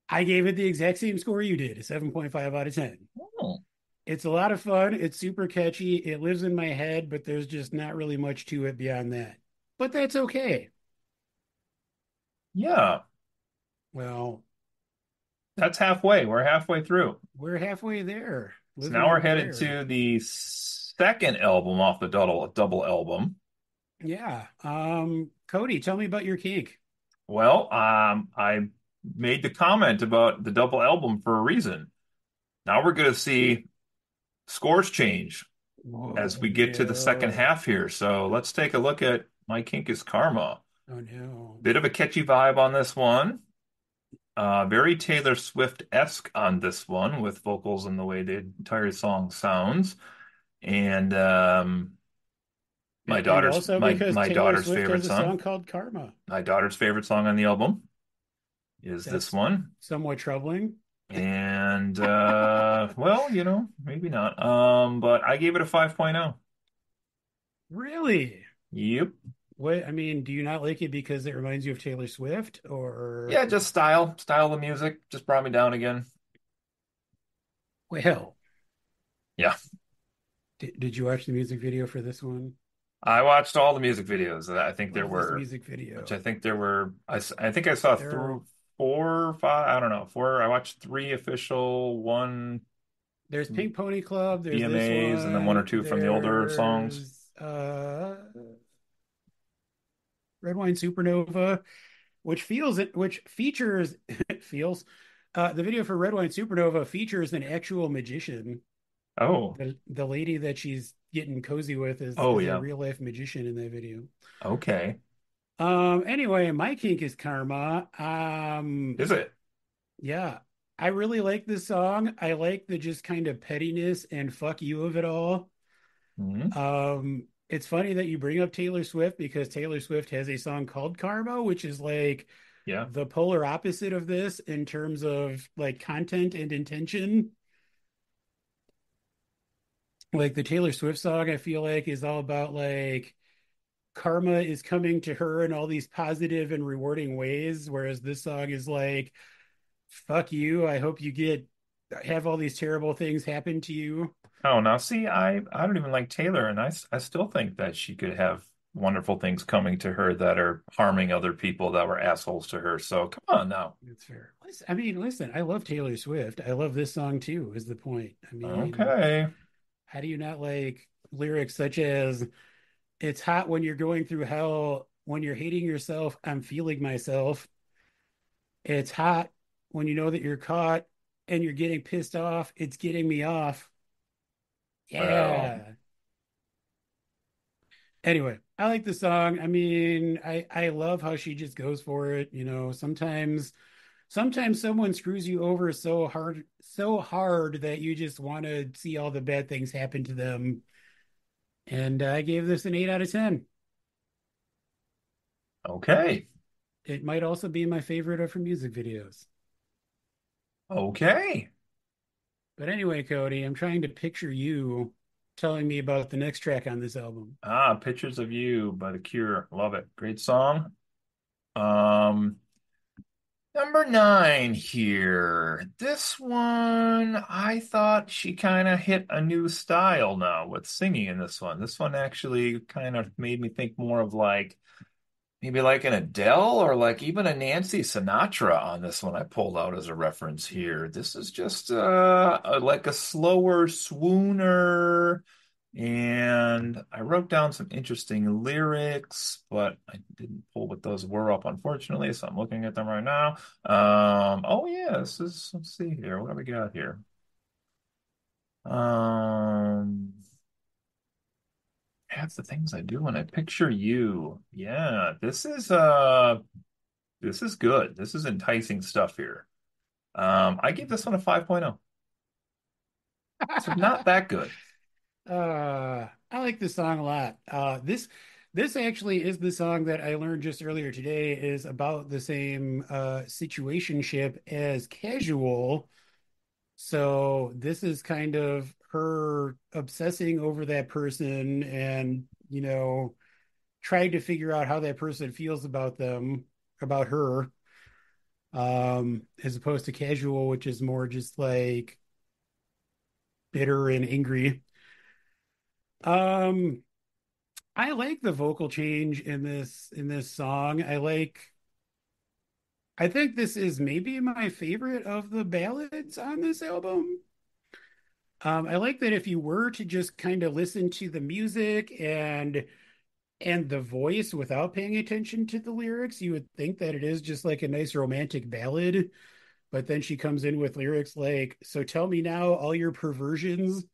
I gave it the exact same score you did, a 7.5 out of 10. Oh, It's a lot of fun. It's super catchy. It lives in my head, but there's just not really much to it beyond that. But that's okay. yeah, Well, that's halfway. We're halfway through. we're halfway there, So living now we're it headed there. to the second album off the double album. Yeah. Cody, tell me about your kink. Well, I made the comment about the double album for a reason. Now we're going to see scores change as Whoa, we get to the second no. half here. So let's take a look at My Kink is Karma. Oh no. Bit of a catchy vibe on this one. Very Taylor Swift-esque on this one with vocals and the way the entire song sounds. And my And daughter's also my because my Taylor daughter's Swift has favorite a song song. called Karma. My daughter's favorite song on the album is this That's one. somewhat troubling. And well, maybe not. But I gave it a 5.0. Really? Yep. What I mean, do you not like it because it reminds you of Taylor Swift or Yeah, just style of music just brought me down again. well, Yeah. Did you watch the music video for this one? I watched all the music videos. Love this music video. I think there were, I think I saw There are through four or five, I don't know, four. I watched three official, one there's Pink Pony Club, there's this VMAs, and then one or one, two from the older songs. there's Red Wine Supernova, which features feels the video for Red Wine Supernova features an actual magician. Oh, The lady that she's getting cozy with oh is a yeah. real life magician in that video. Okay. Anyway, my kink is karma. Is it? Yeah, I really like this song. I like the just kind of pettiness and fuck you of it all. Hmm. It's funny that you bring up Taylor Swift because Taylor Swift has a song called Karma, which is like Yeah. the polar opposite of this in terms of like content and intention. Like the Taylor Swift song, I feel like is all about like karma is coming to her in all these positive and rewarding ways, whereas this song is like, fuck you. I hope you get have all these terrible things happen to you. Oh, now see, I don't even like Taylor, and I still think that she could have wonderful things coming to her that are harming other people that were assholes to her. So come on now. That's fair. I mean, listen, I love Taylor Swift. I love this song too, is the point. I mean, Okay. how do you not like lyrics such as it's hot when you're going through hell, when you're hating yourself, I'm feeling myself. It's hot when you know that you're caught and you're getting pissed off, it's getting me off. Well, Yeah. Anyway, I like the song. I mean, I love how she just goes for it. You know, sometimes someone screws you over so hard that you just want to see all the bad things happen to them. And I gave this an 8 out of 10. okay. It might also be my favorite of her music videos. Okay. But anyway, Cody, I'm trying to picture you telling me about the next track on this album. Ah, Pictures of You by The Cure. Love it. Great song. Um, Number nine here. This one, I thought she kind of hit a new style now with singing in this one. This one actually kind of made me think more of like maybe like an Adele or like even a Nancy Sinatra on this one I pulled out as a reference here. This is just like a slower swooner. And I wrote down some interesting lyrics, but I didn't pull what those were up, unfortunately, so I'm looking at them right now. Oh yeah, let's see here. What do we got here? Um, that's the things I do when I picture you. Yeah, this is good. This is enticing stuff here. I give this one a 5.0. So not that good. I like this song a lot. This actually is the song that I learned just earlier today is about the same situationship as Casual. So this is kind of her obsessing over that person and, trying to figure out how that person feels about them, about her, as opposed to Casual, which is more just like bitter and angry. Um, I like the vocal change in this song. I think this is maybe my favorite of the ballads on this album. I like that if you were to just kind of listen to the music and the voice without paying attention to the lyrics, you would think that it is just like a nice romantic ballad. But then she comes in with lyrics like, "So tell me now, all your perversions.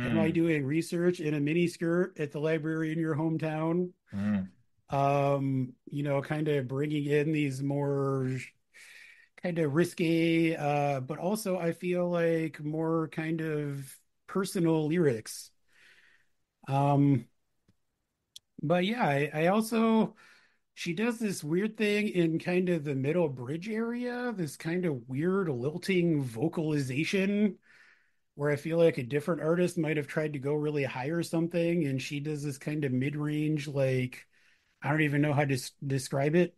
Am I Mm, doing research in a mini skirt at the library in your hometown?" mm. Kind of bringing in these more kind of risque, but also I feel like more kind of personal lyrics. Um, but yeah, I also she does this weird thing in kind of the middle bridge area, this kind of weird lilting vocalization where I feel like a different artist might have tried to go really high or something, and she does this kind of mid-range, like I don't even know how to describe it.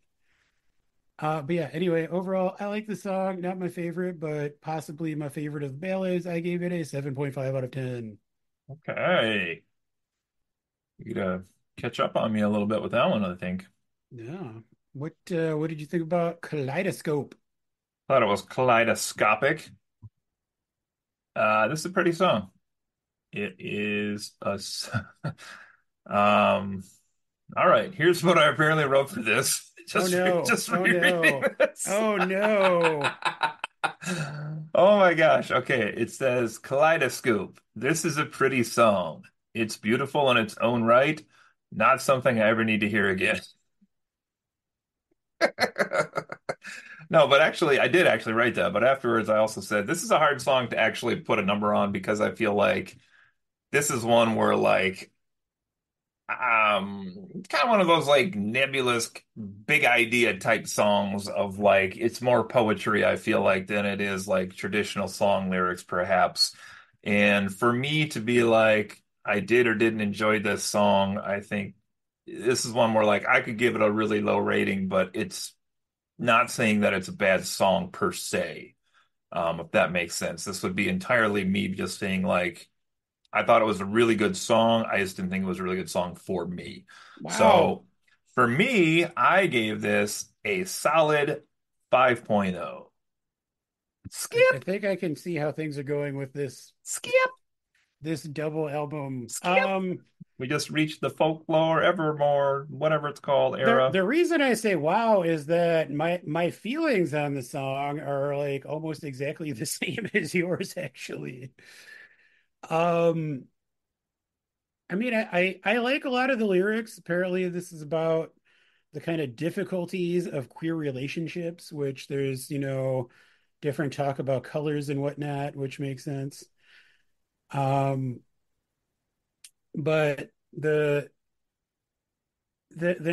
But yeah, anyway, overall, I like the song. Not my favorite, but possibly my favorite of the ballads. I gave it a 7.5 out of 10. Okay. You gotta catch up on me a little bit with that one, I think. Yeah. What did you think about Kaleidoscope? Thought it was kaleidoscopic. This is a pretty song. It is um all right, here's what I apparently wrote for this. Oh no. Just Oh rereading no. this. Oh no. Oh my gosh. Okay, it says Kaleidoscope. This is a pretty song. It's beautiful in its own right. Not something I ever need to hear again. No, but actually, I did actually write that. But afterwards, I also said this is a hard song to actually put a number on because I feel like this is one where like kind of one of those like nebulous big idea type songs of like it's more poetry I feel like than it is like traditional song lyrics perhaps. And for me to be like I did or didn't enjoy this song, I think this is one where like I could give it a really low rating, but it's not saying that it's a bad song per se. If that makes sense. This would be entirely me just saying like I thought it was a really good song. I just didn't think it was a really good song for me. Wow. So for me, I gave this a solid 5.0. I Skip, think I can see how things are going with skip, this double album. skip. We just reached the folklore, evermore, whatever it's called era. The reason I say wow is that my feelings on the song are like almost exactly the same as yours actually. Um I mean I like a lot of the lyrics. Apparently this is about the kind of difficulties of queer relationships, which there's, different talk about colors and whatnot, which makes sense. Um but the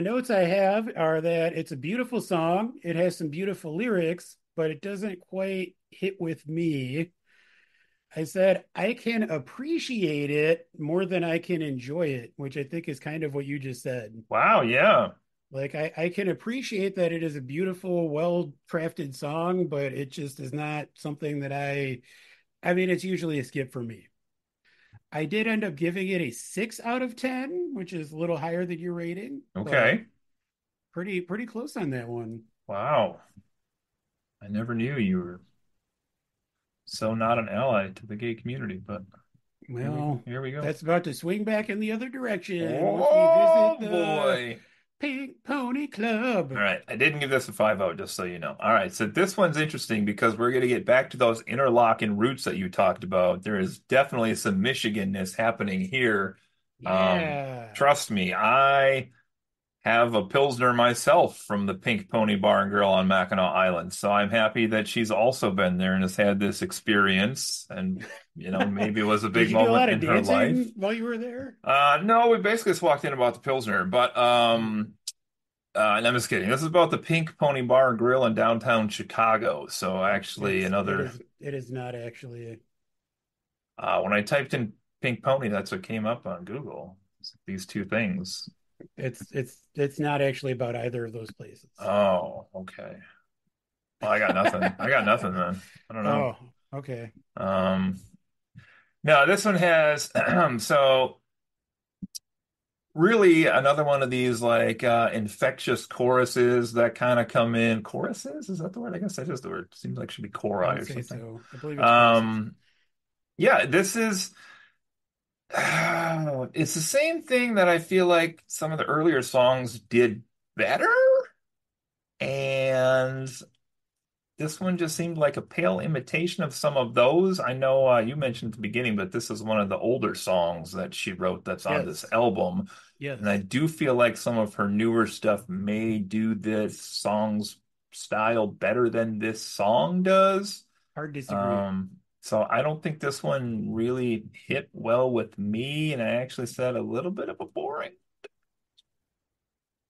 notes I have are that it's a beautiful song. It has some beautiful lyrics, but it doesn't quite hit with me. I said I can appreciate it more than I can enjoy it, which I think is kind of what you just said. Wow, yeah. Like I can appreciate that it is a beautiful, well-crafted song, but it just is not something that I mean, it's usually a skip for me. I did end up giving it a 6 out of 10, which is a little higher than your rating, but Okay. pretty close on that one. Wow. I never knew you were so not an ally to the gay community, but Well, here we go. that's about to swing back in the other direction once we visit Oh the boy. Pink Pony All Club. right, I didn't give this a 5.0, just so you know. All right, so this one's interesting because we're going to get back to those interlocking roots that you talked about. There is definitely some Michiganness happening here. Um, Yeah. Trust me, I have a Pilsner myself from the Pink Pony Bar and Grill on Mackinac Island, so I'm happy that she's also been there and has had this experience. And, maybe it was a Did big you do a moment lot of in her life. dancing while you were there? No, we basically just walked in about the Pilsner, but and I'm just kidding. This is about the Pink Pony Bar and Grill in downtown Chicago. So actually, another It is not actually. when I typed in Pink Pony, that's what came up on Google. These two things. It's not actually about either of those places. Oh, okay. Well, I got nothing. I got nothing then. I don't know. Oh, okay. Um, no, this one has so really another one of these like infectious choruses that kind of come in. Choruses? Is that the word? I guess that is the word. Seems like it should be I chori would or say something. so. I believe it's choruses. Um, yeah, this is it's the same thing that I feel like some of the earlier songs did better, and this one just seemed like a pale imitation of some of those. I know you mentioned at the beginning, but this is one of the older songs that she wrote that's on this Yes. album. And I Yes. do feel like some of her newer stuff may do this song's style better than this song does. Hard disagree. Um, so I don't think this one really hit well with me, and I actually said a little bit of a boring.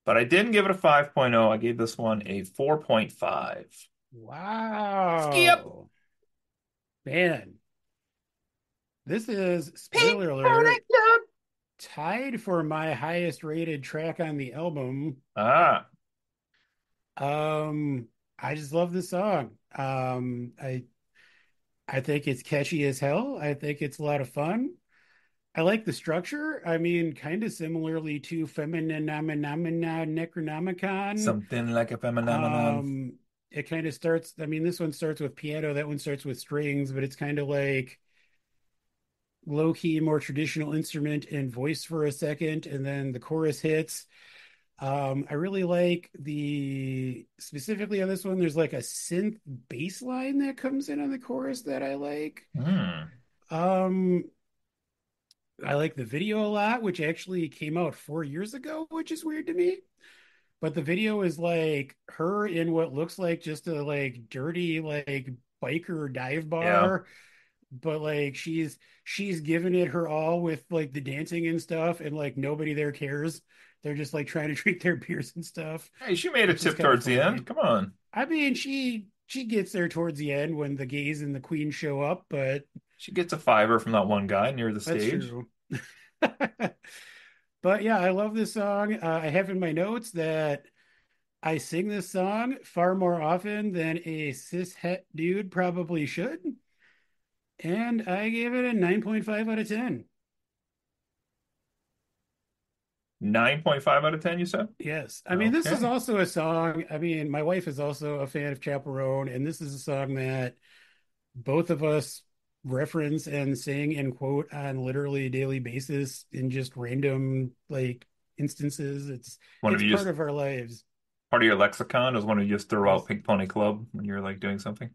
But I didn't give it a 5.0. I gave this one a 4.5. Skip. Wow. Man, this is, Pink spoiler Pony alert, Club. tied for my highest rated track on the album. Ah, Um, I just love this song. I think it's catchy as hell. I think it's a lot of fun. I like the structure. I mean, kind of similarly to Feminina Necronomicon. Something like a phenomenon. Um, it kind of starts, I mean, this one starts with piano, that one starts with strings, but it's kind of like low key, more traditional instrument and voice for a second, and then the chorus hits. I really like the specifically on this one, there's like a synth bass line that comes in on the chorus that I like. Hmm. Um, I like the video a lot, which actually came out 4 years ago, which is weird to me. But the video is like her in what looks like just a like dirty like biker dive Yeah. bar, but like she's giving it her all with like the dancing and stuff, and like nobody there cares. They're just like trying to drink their beers and stuff, Hey, she made a which is tip kind of towards the funny. end. Come on. I mean, she gets there towards the end when the gays and the queen show up, but She gets a fiver from that one guy near the that's stage. true. But yeah, I love this song. I have in my notes that I sing this song far more often than a cis het dude probably should, and I gave it a 9.5 out of 10. 9.5 out of 10, you said? Yes. I mean, this is Okay. also a song. I mean, my wife is also a fan of Chappell Roan, and this is a song that both of us reference and sing and quote on literally a daily basis in just random like instances. One of It's you part just of our lives. part of your lexicon is one of you just throw out Yes. Pink Pony Club when you're like doing something.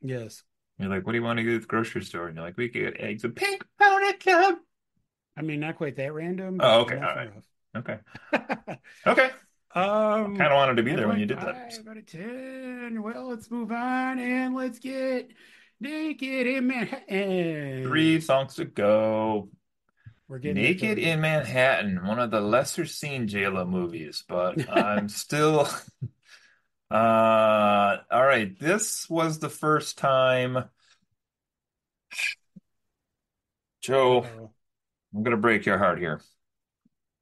Yes. You're like, what do you want to get at the grocery store? And you're like, we could get eggs at Pink Pony Club. I mean, not quite that random, Oh, but okay. All not right. far Okay. off. Okay. I kind of wanted to be there when you did that. 9.5 out of 10. Well, let's move on and let's get naked in Three Manhattan. songs to go. We're getting there, Naked Cody. in Manhattan, one of the lesser seen JLo movies, but I'm still all right. This was the first time, Joe, Uh-oh. I'm gonna break your heart here.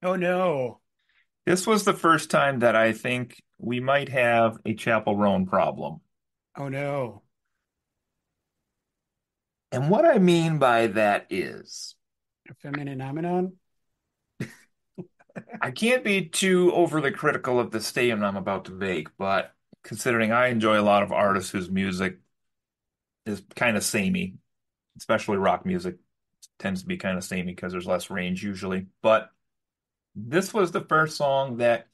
Oh no. This was the first time that I think we might have a Chappell Roan problem. Oh no. And what I mean by that is A feminine phenomenon? I can't be too overly critical of the statement I'm about to make, but considering I enjoy a lot of artists whose music is kind of samey, especially rock music tends to be kind of samey because there's less range usually. But this was the first song that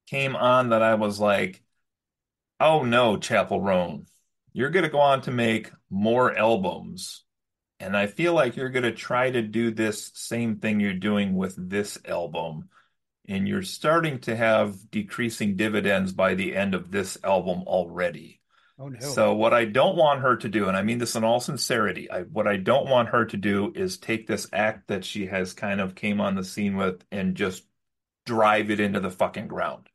came on that I was like, oh no, Chappell Roan, you're going to go on to make more albums. And I feel like you're going to try to do this same thing you're doing with this album. And you're starting to have decreasing dividends by the end of this album already. Oh no. So what I don't want her to do, and I mean this in all sincerity, what I don't want her to do is take this act that she has kind of came on the scene with and just drive it into the fucking ground.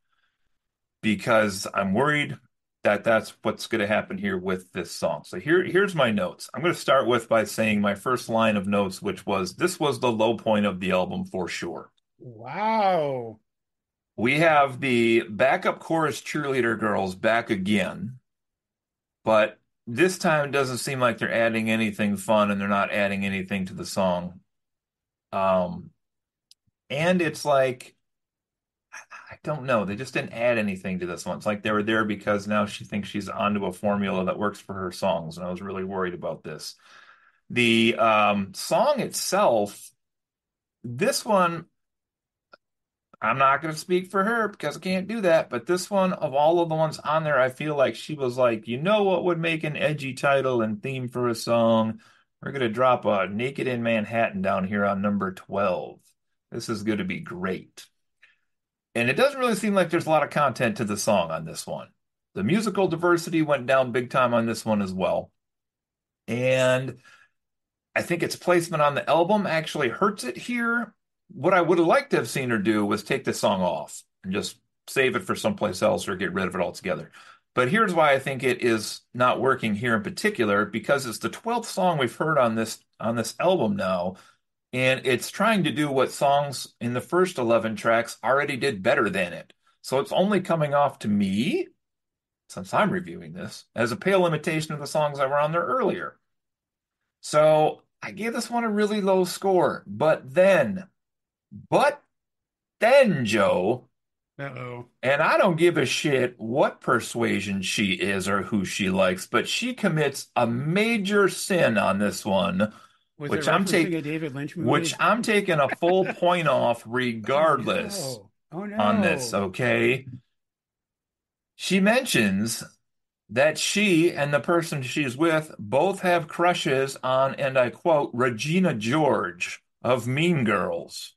Because I'm worried that that's what's going to happen here with this song. So here's my notes. I'm going to start with by saying my first line of notes, which was this was the low point of the album for sure. Wow. We have the backup chorus cheerleader girls back again, but this time it doesn't seem like they're adding anything fun and they're not adding anything to the song. Um, and it's like, I don't know, they just didn't add anything to this one. It's like they were there because now she thinks she's onto a formula that works for her songs, and I was really worried about this. The song itself, this one, I'm not going to speak for her because I can't do that. But this one, of all of the ones on there, I feel like she was like, you know what would make an edgy title and theme for a song? We're going to drop a Naked in Manhattan down here on number 12. This is going to be great. And it doesn't really seem like there's a lot of content to the song on this one. The musical diversity went down big time on this one as well. And I think its placement on the album actually hurts it here. What I would have liked to have seen her do was take the song off and just save it for someplace else or get rid of it altogether. But here's why I think it is not working here in particular, because it's the 12th song we've heard on this album now, and it's trying to do what songs in the first 11 tracks already did better than it. So it's only coming off to me, since I'm reviewing this, as a pale imitation of the songs that were on there earlier. So I gave this one a really low score. But then, Joe, Uh-oh. and I don't give a shit what persuasion she is or who she likes, but she commits a major sin on this one, Was it which I'm referencing take a David Lynch which movie? I'm taking a full point off Oh regardless no. Oh on this, no. okay? She mentions that she and the person she's with both have crushes on, and I quote, Regina George of Mean Girls,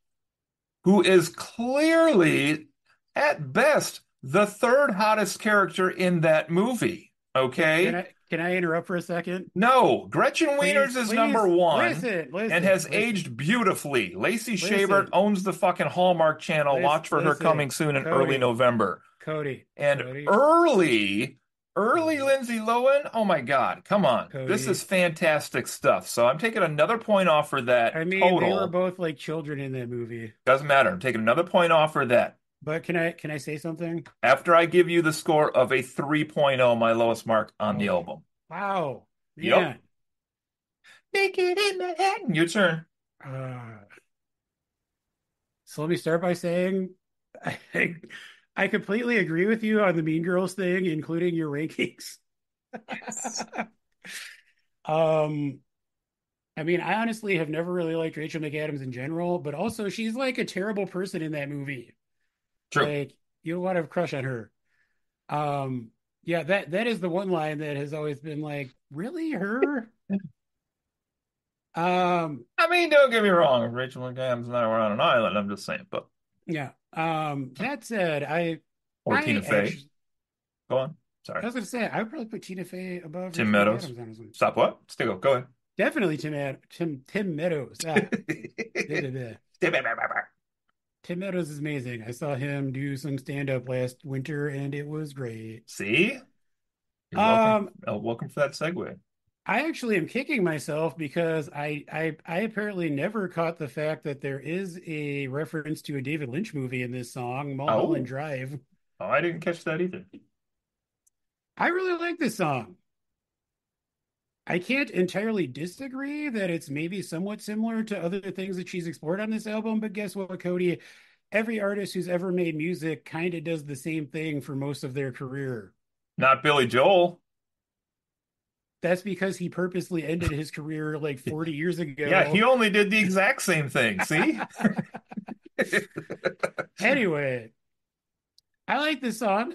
who is clearly, at best, the third hottest character in that movie. Can Okay? I interrupt for a second? No, Gretchen Please, Wieners is number please one listen, and listen, has listen, aged beautifully. Lacey Chabert listen, owns the fucking Hallmark Channel. Watch for her listen. coming soon in early Cody, November. Cody, And Cody, early Cody, Lindsay Lohan. Oh my God, come on. This is Cody. fantastic stuff. So I'm taking another point off for that I mean, they were total. both like children in that movie. Doesn't matter. I'm taking another point off for that. But can I say something? After I give you the score of a 3.0, my lowest mark on the Oh, album. wow, Yup. man. Naked in Manhattan. Your turn. Uh, so let me start by saying I, I completely agree with you on the Mean Girls thing, including your rankings. Um, I mean, I honestly have never really liked Rachel McAdams in general, but also she's like a terrible person in that movie. True. Like you don't want to have a crush on her. Um, yeah, that is the one line that has always been like, really her? Um, I mean, don't get me wrong. If Rachel McAdams and I were on an island, I'm just saying. But yeah. That said, or I Tina Fey. actually Go on. Sorry. I was gonna say I would probably put Tina Fey above Tim Rachel Meadows. McAdams on this one. Stop what? Still go. Go Definitely Tim Meadows. Ah, blah, ahead. blah, blah. Tim Meadows is amazing. I saw him do some stand up last winter and it was great. See? You're welcome. Um, Welcome for that segue. I actually am kicking myself because I apparently never caught the fact that there is a reference to a David Lynch movie in this song, Mulholland Oh. Drive. Oh, I didn't catch that either. I really like this song. I can't entirely disagree that it's maybe somewhat similar to other things that she's explored on this album, but guess what, Cody? Every artist who's ever made music kind of does the same thing for most of their career. Not Billy Joel. That's because he purposely ended his career like 40 years Yeah, he ago. only did the exact same thing. See? Anyway, I like this song.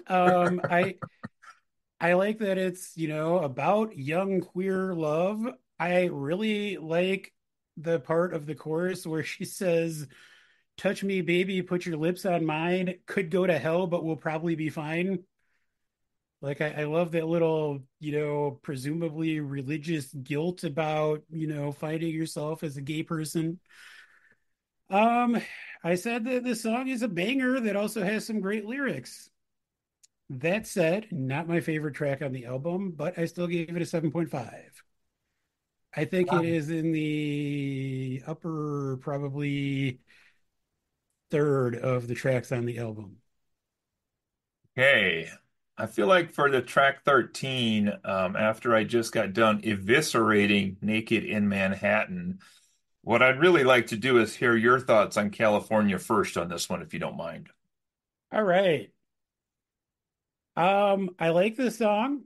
I like that it's, about young queer love. I really like the part of the chorus where she says, "Touch me, baby, put your lips on mine. Could go to hell, but we'll probably be fine." Like I love that little, presumably religious guilt about, finding yourself as a gay person. Um, I said that the song is a banger that also has some great lyrics. That said, not my favorite track on the album, but I still gave it a 7.5. I think it is in the upper, probably third of the tracks on the album. Okay. I feel like for the track 13, after I just got done eviscerating Naked in Manhattan, what I'd really like to do is hear your thoughts on California first on this one, if you don't mind. All right. I like this song.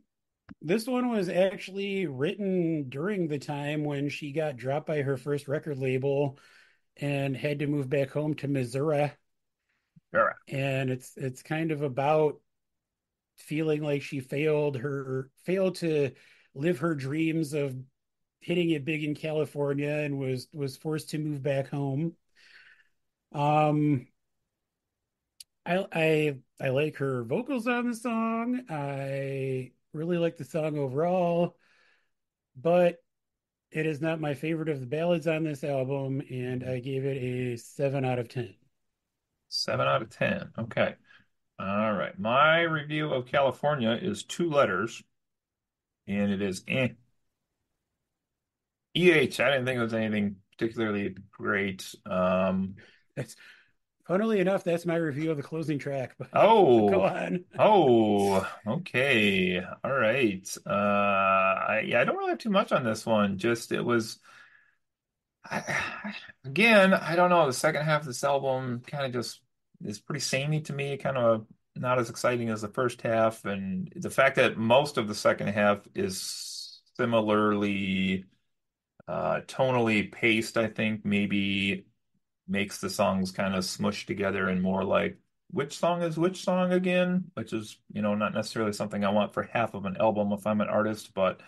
This one was actually written during the time when she got dropped by her first record label and had to move back home to Missouri. All right. And it's kind of about feeling like she failed to live her dreams of hitting it big in California and was forced to move back home. Um, I like her vocals on the song. I really like the song overall, but it is not my favorite of the ballads on this album, and I gave it a 7 out of 10. 7 out of 10. Okay. All right. My review of California is two letters, and it is EH. I didn't think it was anything particularly great. That's funnily enough, that's my review of the closing track, but go Oh, on. okay. All right. Yeah, I don't really have too much on this one. Just it was. Again, I don't know. The second half of this album kind of just is pretty samey to me, kind of not as exciting as the first half. And the fact that most of the second half is similarly tonally paced, I think maybe makes the songs kind of smushed together and more like which song is which song again, which is, not necessarily something I want for half of an album if I'm an artist, but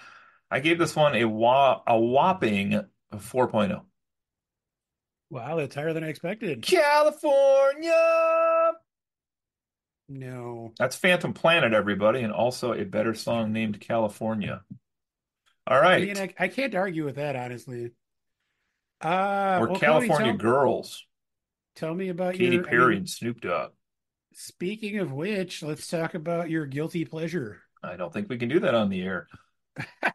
I gave this one a whopping 4.0. Wow, that's higher than I expected. California. No. That's Phantom Planet, everybody, and also a better song named California. All I mean, right. I can't argue with that, honestly. Or Well, Cody, California Girls, tell me about Katy your, I Perry mean, and Snoop Dogg. speaking of which, let's talk about your guilty pleasure. I don't think we can do that on the air.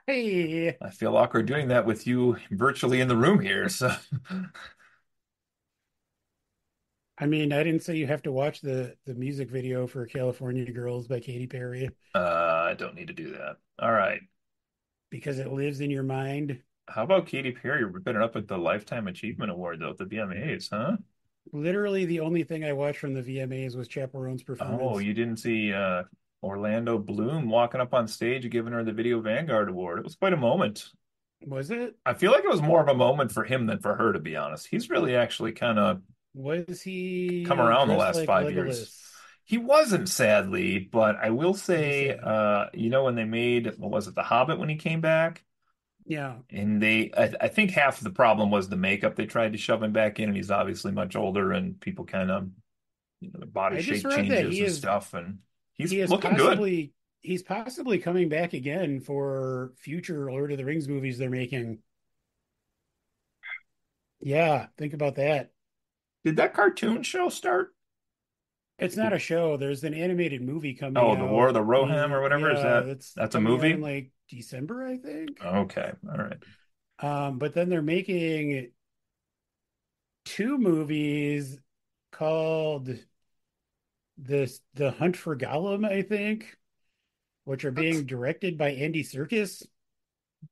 Hey, I feel awkward doing that with you virtually in the room here. So, I mean, I didn't say you have to watch the music video for California Girls by Katy Perry I don't need to do that. All right. because it lives in your mind. How about Katy Perry ripping it up at the Lifetime Achievement Award, though, at the VMAs, huh? Literally, the only thing I watched from the VMAs was Chappell Roan's Oh, performance. you didn't see Orlando Bloom walking up on stage and giving her the Video Vanguard Award. It was quite a moment. Was it? I feel like it was more of a moment for him than for her, to be honest. He's really actually kind of Was come he around the dressed last like 5 years. Legolas? He wasn't, sadly, but I will That is say, sad. when they made, what was it, The Hobbit when he came back? Yeah. And I think half of the problem was the makeup they tried to shove him back in, and he's obviously much older, and people kind of, the body I just shape read that changes and stuff, and he's he is looking good. possibly he's possibly coming back again for future Lord of the Rings movies they're making. Yeah, think about that. Did that cartoon show start? It's not a show. There's an animated movie coming Oh, The War of out. the Rohirrim or whatever. Is Yeah, that's that's a coming out in movie? like December, I think. Okay, all right. But then they're making two movies called The Hunt for Gollum, I think, which are What? being directed by Andy Serkis.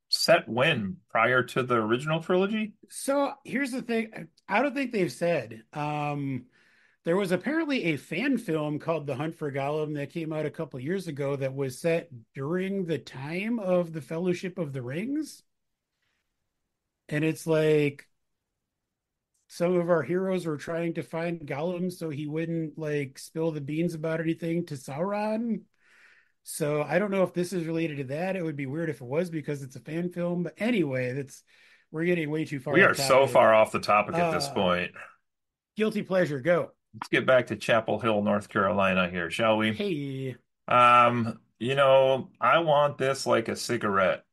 Set when? Prior to the original trilogy? So here's the thing. I don't think they've said. There was apparently a fan film called The Hunt for Gollum that came out a couple years ago that was set during the time of the Fellowship of the Rings. And it's like some of our heroes were trying to find Gollum so he wouldn't like spill the beans about anything to Sauron. So I don't know if this is related to that. It would be weird if it was because it's a fan film. But anyway, that's we're getting way too far We off are so topic. far off the topic at this Uh point. Guilty pleasure, go. Let's get back to Chapel Hill, North Carolina here, shall we? Hey, I want this like a cigarette.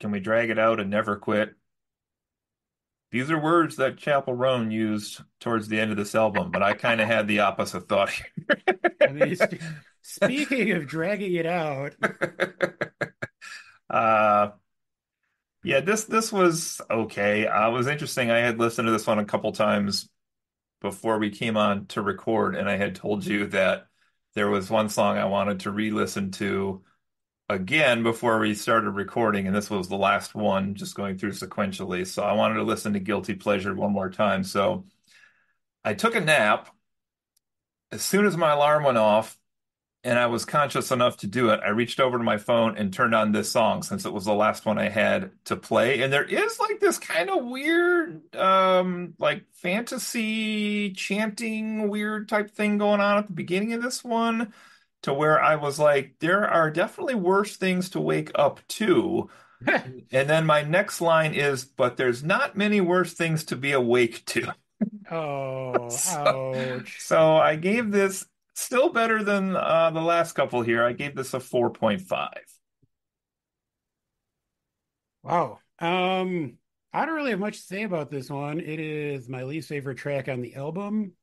Can we drag it out and never quit? These are words that Chappell Roan used towards the end of this album, but I kind of had the opposite thought I mean, here. speaking of dragging it out, uh, yeah, this was okay. It was interesting. I had listened to this one a couple times before we came on to record, and I had told you that there was one song I wanted to re-listen to again before we started recording, and this was the last one, just going through sequentially. So I wanted to listen to Guilty Pleasure one more time. So I took a nap as soon as my alarm went off, and I was conscious enough to do it. I reached over to my phone and turned on this song since it was the last one I had to play. And there is like this kind of weird, like fantasy chanting weird type thing going on at the beginning of this one, to where I was like, there are definitely worse things to wake up to. And then my next line is, but there's not many worse things to be awake to. oh, So, ouch. so I gave this still better than the last couple here. I gave this a 4.5. Wow. I don't really have much to say about this one. It is my least favorite track on the album.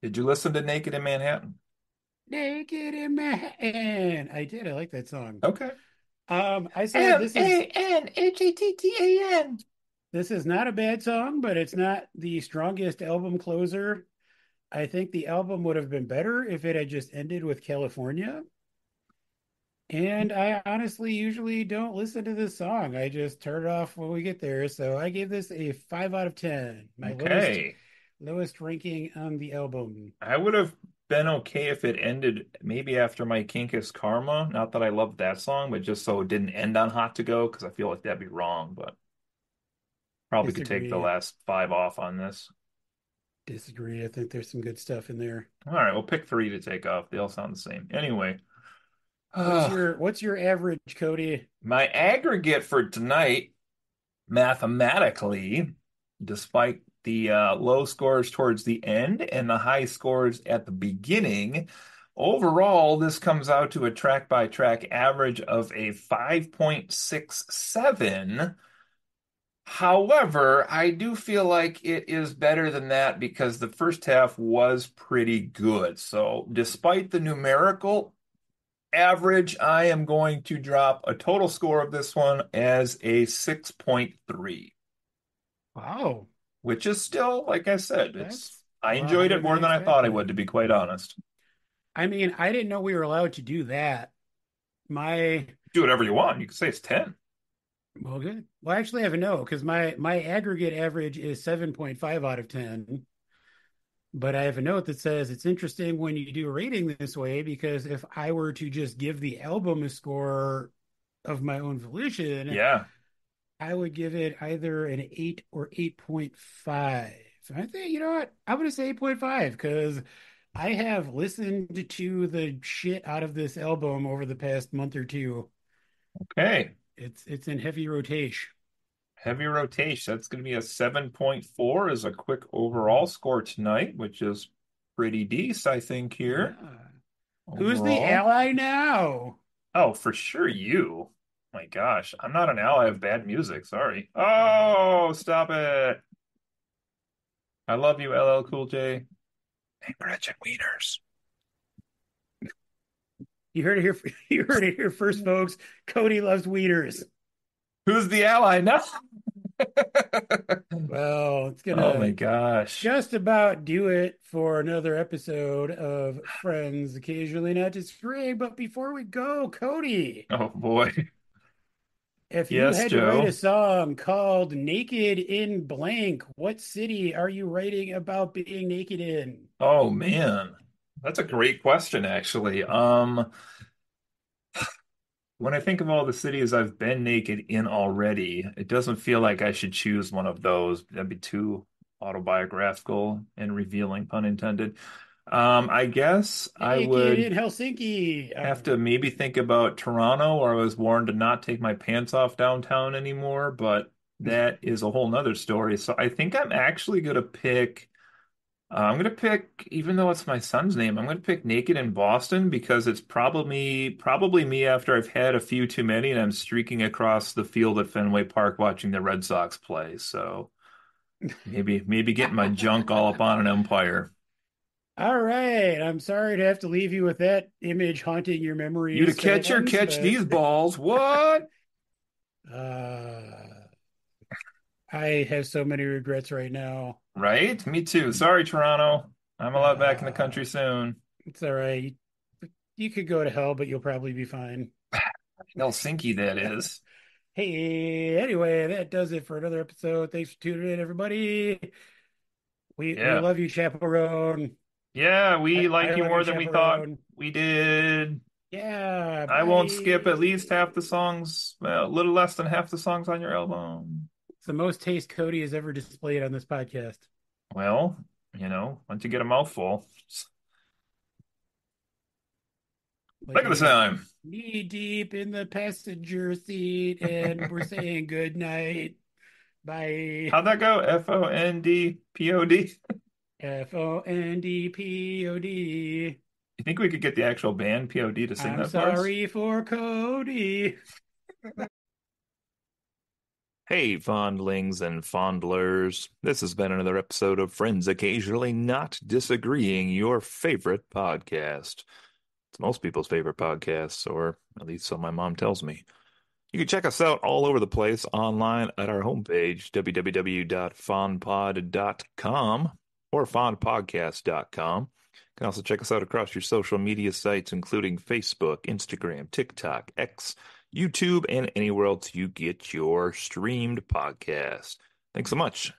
Did you listen to Naked in Manhattan? Naked in Manhattan. I did. I like that song. Okay. I said Manhattan. this is not a bad song, but it's not the strongest album closer. I think the album would have been better if it had just ended with California. And I honestly usually don't listen to this song. I just turn it off when we get there. So I gave this a 5 out of 10, my Okay. lowest ranking on the album. I would have been okay if it ended maybe after my Kinkus Karma. Not that I loved that song, but just so it didn't end on Hot to Go, because I feel like that'd be wrong, but probably could take the Disagree. last five off on this. Disagree. I think there's some good stuff in there. All right, we'll pick three to take off. They all sound the same. Anyway, What's your average, Cody? my aggregate for tonight, mathematically, despite the low scores towards the end and the high scores at the beginning, overall, this comes out to a track by track average of a 5.67. However, I do feel like it is better than that because the first half was pretty good. So, despite the numerical average, I am going to drop a total score of this one as a 6.3, Wow, which is still, like I said, that's I a lot enjoyed higher it than I more than I thought I would, expected. to be quite honest. I mean, I didn't know we were allowed to do that. My Do whatever you want. You can say it's 10. Well, good. Well, actually, I have a no because my aggregate average is 7.5 out of 10. But I have a note that says it's interesting when you do a rating this way because if I were to just give the album a score of my own volition, Yeah. I would give it either an 8 or 8.5. I think, you know what? I'm going to say 8.5 because I have listened to the shit out of this album over the past month or two. Okay. It's in heavy rotation. Heavy rotation. That's going to be a 7.4 as a quick overall score tonight, which is pretty decent, I think, here Yeah. Who's the overall. ally now? Oh, for sure, you. My gosh, I'm not an ally of bad music. Sorry. Oh, stop it. I love you, LL Cool J. Hey, Gretchen Wieners. You heard it here. You heard it here first, folks. Cody loves wieners. Who's the ally now? Well, it's Oh my gonna gosh. just about do it for another episode of Friends Occasionally Not Disagreeing. But before we go, Cody, Oh boy. if you Yes, had to write a Joe. song called "Naked in Blank," what city are you writing about being naked in? Oh man. That's a great question, actually. When I think of all the cities I've been naked in already, it doesn't feel like I should choose one of those. That'd be too autobiographical and revealing, pun intended. I guess I Naked would in Helsinki. have to maybe think about Toronto, where I was warned to not take my pants off downtown anymore, but that is a whole nother story. So I think I'm actually gonna pick. I'm gonna pick, even though it's my son's name, I'm gonna pick Naked in Boston because it's probably me after I've had a few too many and I'm streaking across the field at Fenway Park watching the Red Sox play. So maybe getting my junk all up on an umpire. All right. I'm sorry to have to leave you with that image haunting your You to memories, catcher, fans, catch but these balls. What? uh, I have so many regrets right now. Right? Me too. Sorry, Toronto. I'm allowed back in the Uh, country soon. it's all right. You could go to hell, but you'll probably be fine. Helsinki, that is. Hey, anyway, that does it for another episode. Thanks for tuning in, everybody. We Yeah. love you, Chappell Roan. Yeah, we I like you love you, more than we Chappell thought Roan. we did. Yeah, I won't skip at bye. least half the songs, well, a little less than half the songs on your album. It's the most taste Cody has ever displayed on this podcast. Well, once you get a mouthful, Like look at the we're time. knee deep in the passenger seat and we're saying good night. Bye. How'd that go? Fondpod? Fondpod. You think we could get the actual band POD to sing I'm that for us? sorry for Cody. Hey, fondlings and fondlers. This has been another episode of Friends Occasionally Not Disagreeing, your favorite podcast. It's most people's favorite podcasts, or at least so my mom tells me. You can check us out all over the place online at our homepage, www.fondpod.com or fondpodcast.com. can also check us out across your social media sites, including Facebook, Instagram, TikTok, X, YouTube, and anywhere else you get your streamed podcast. Thanks so much.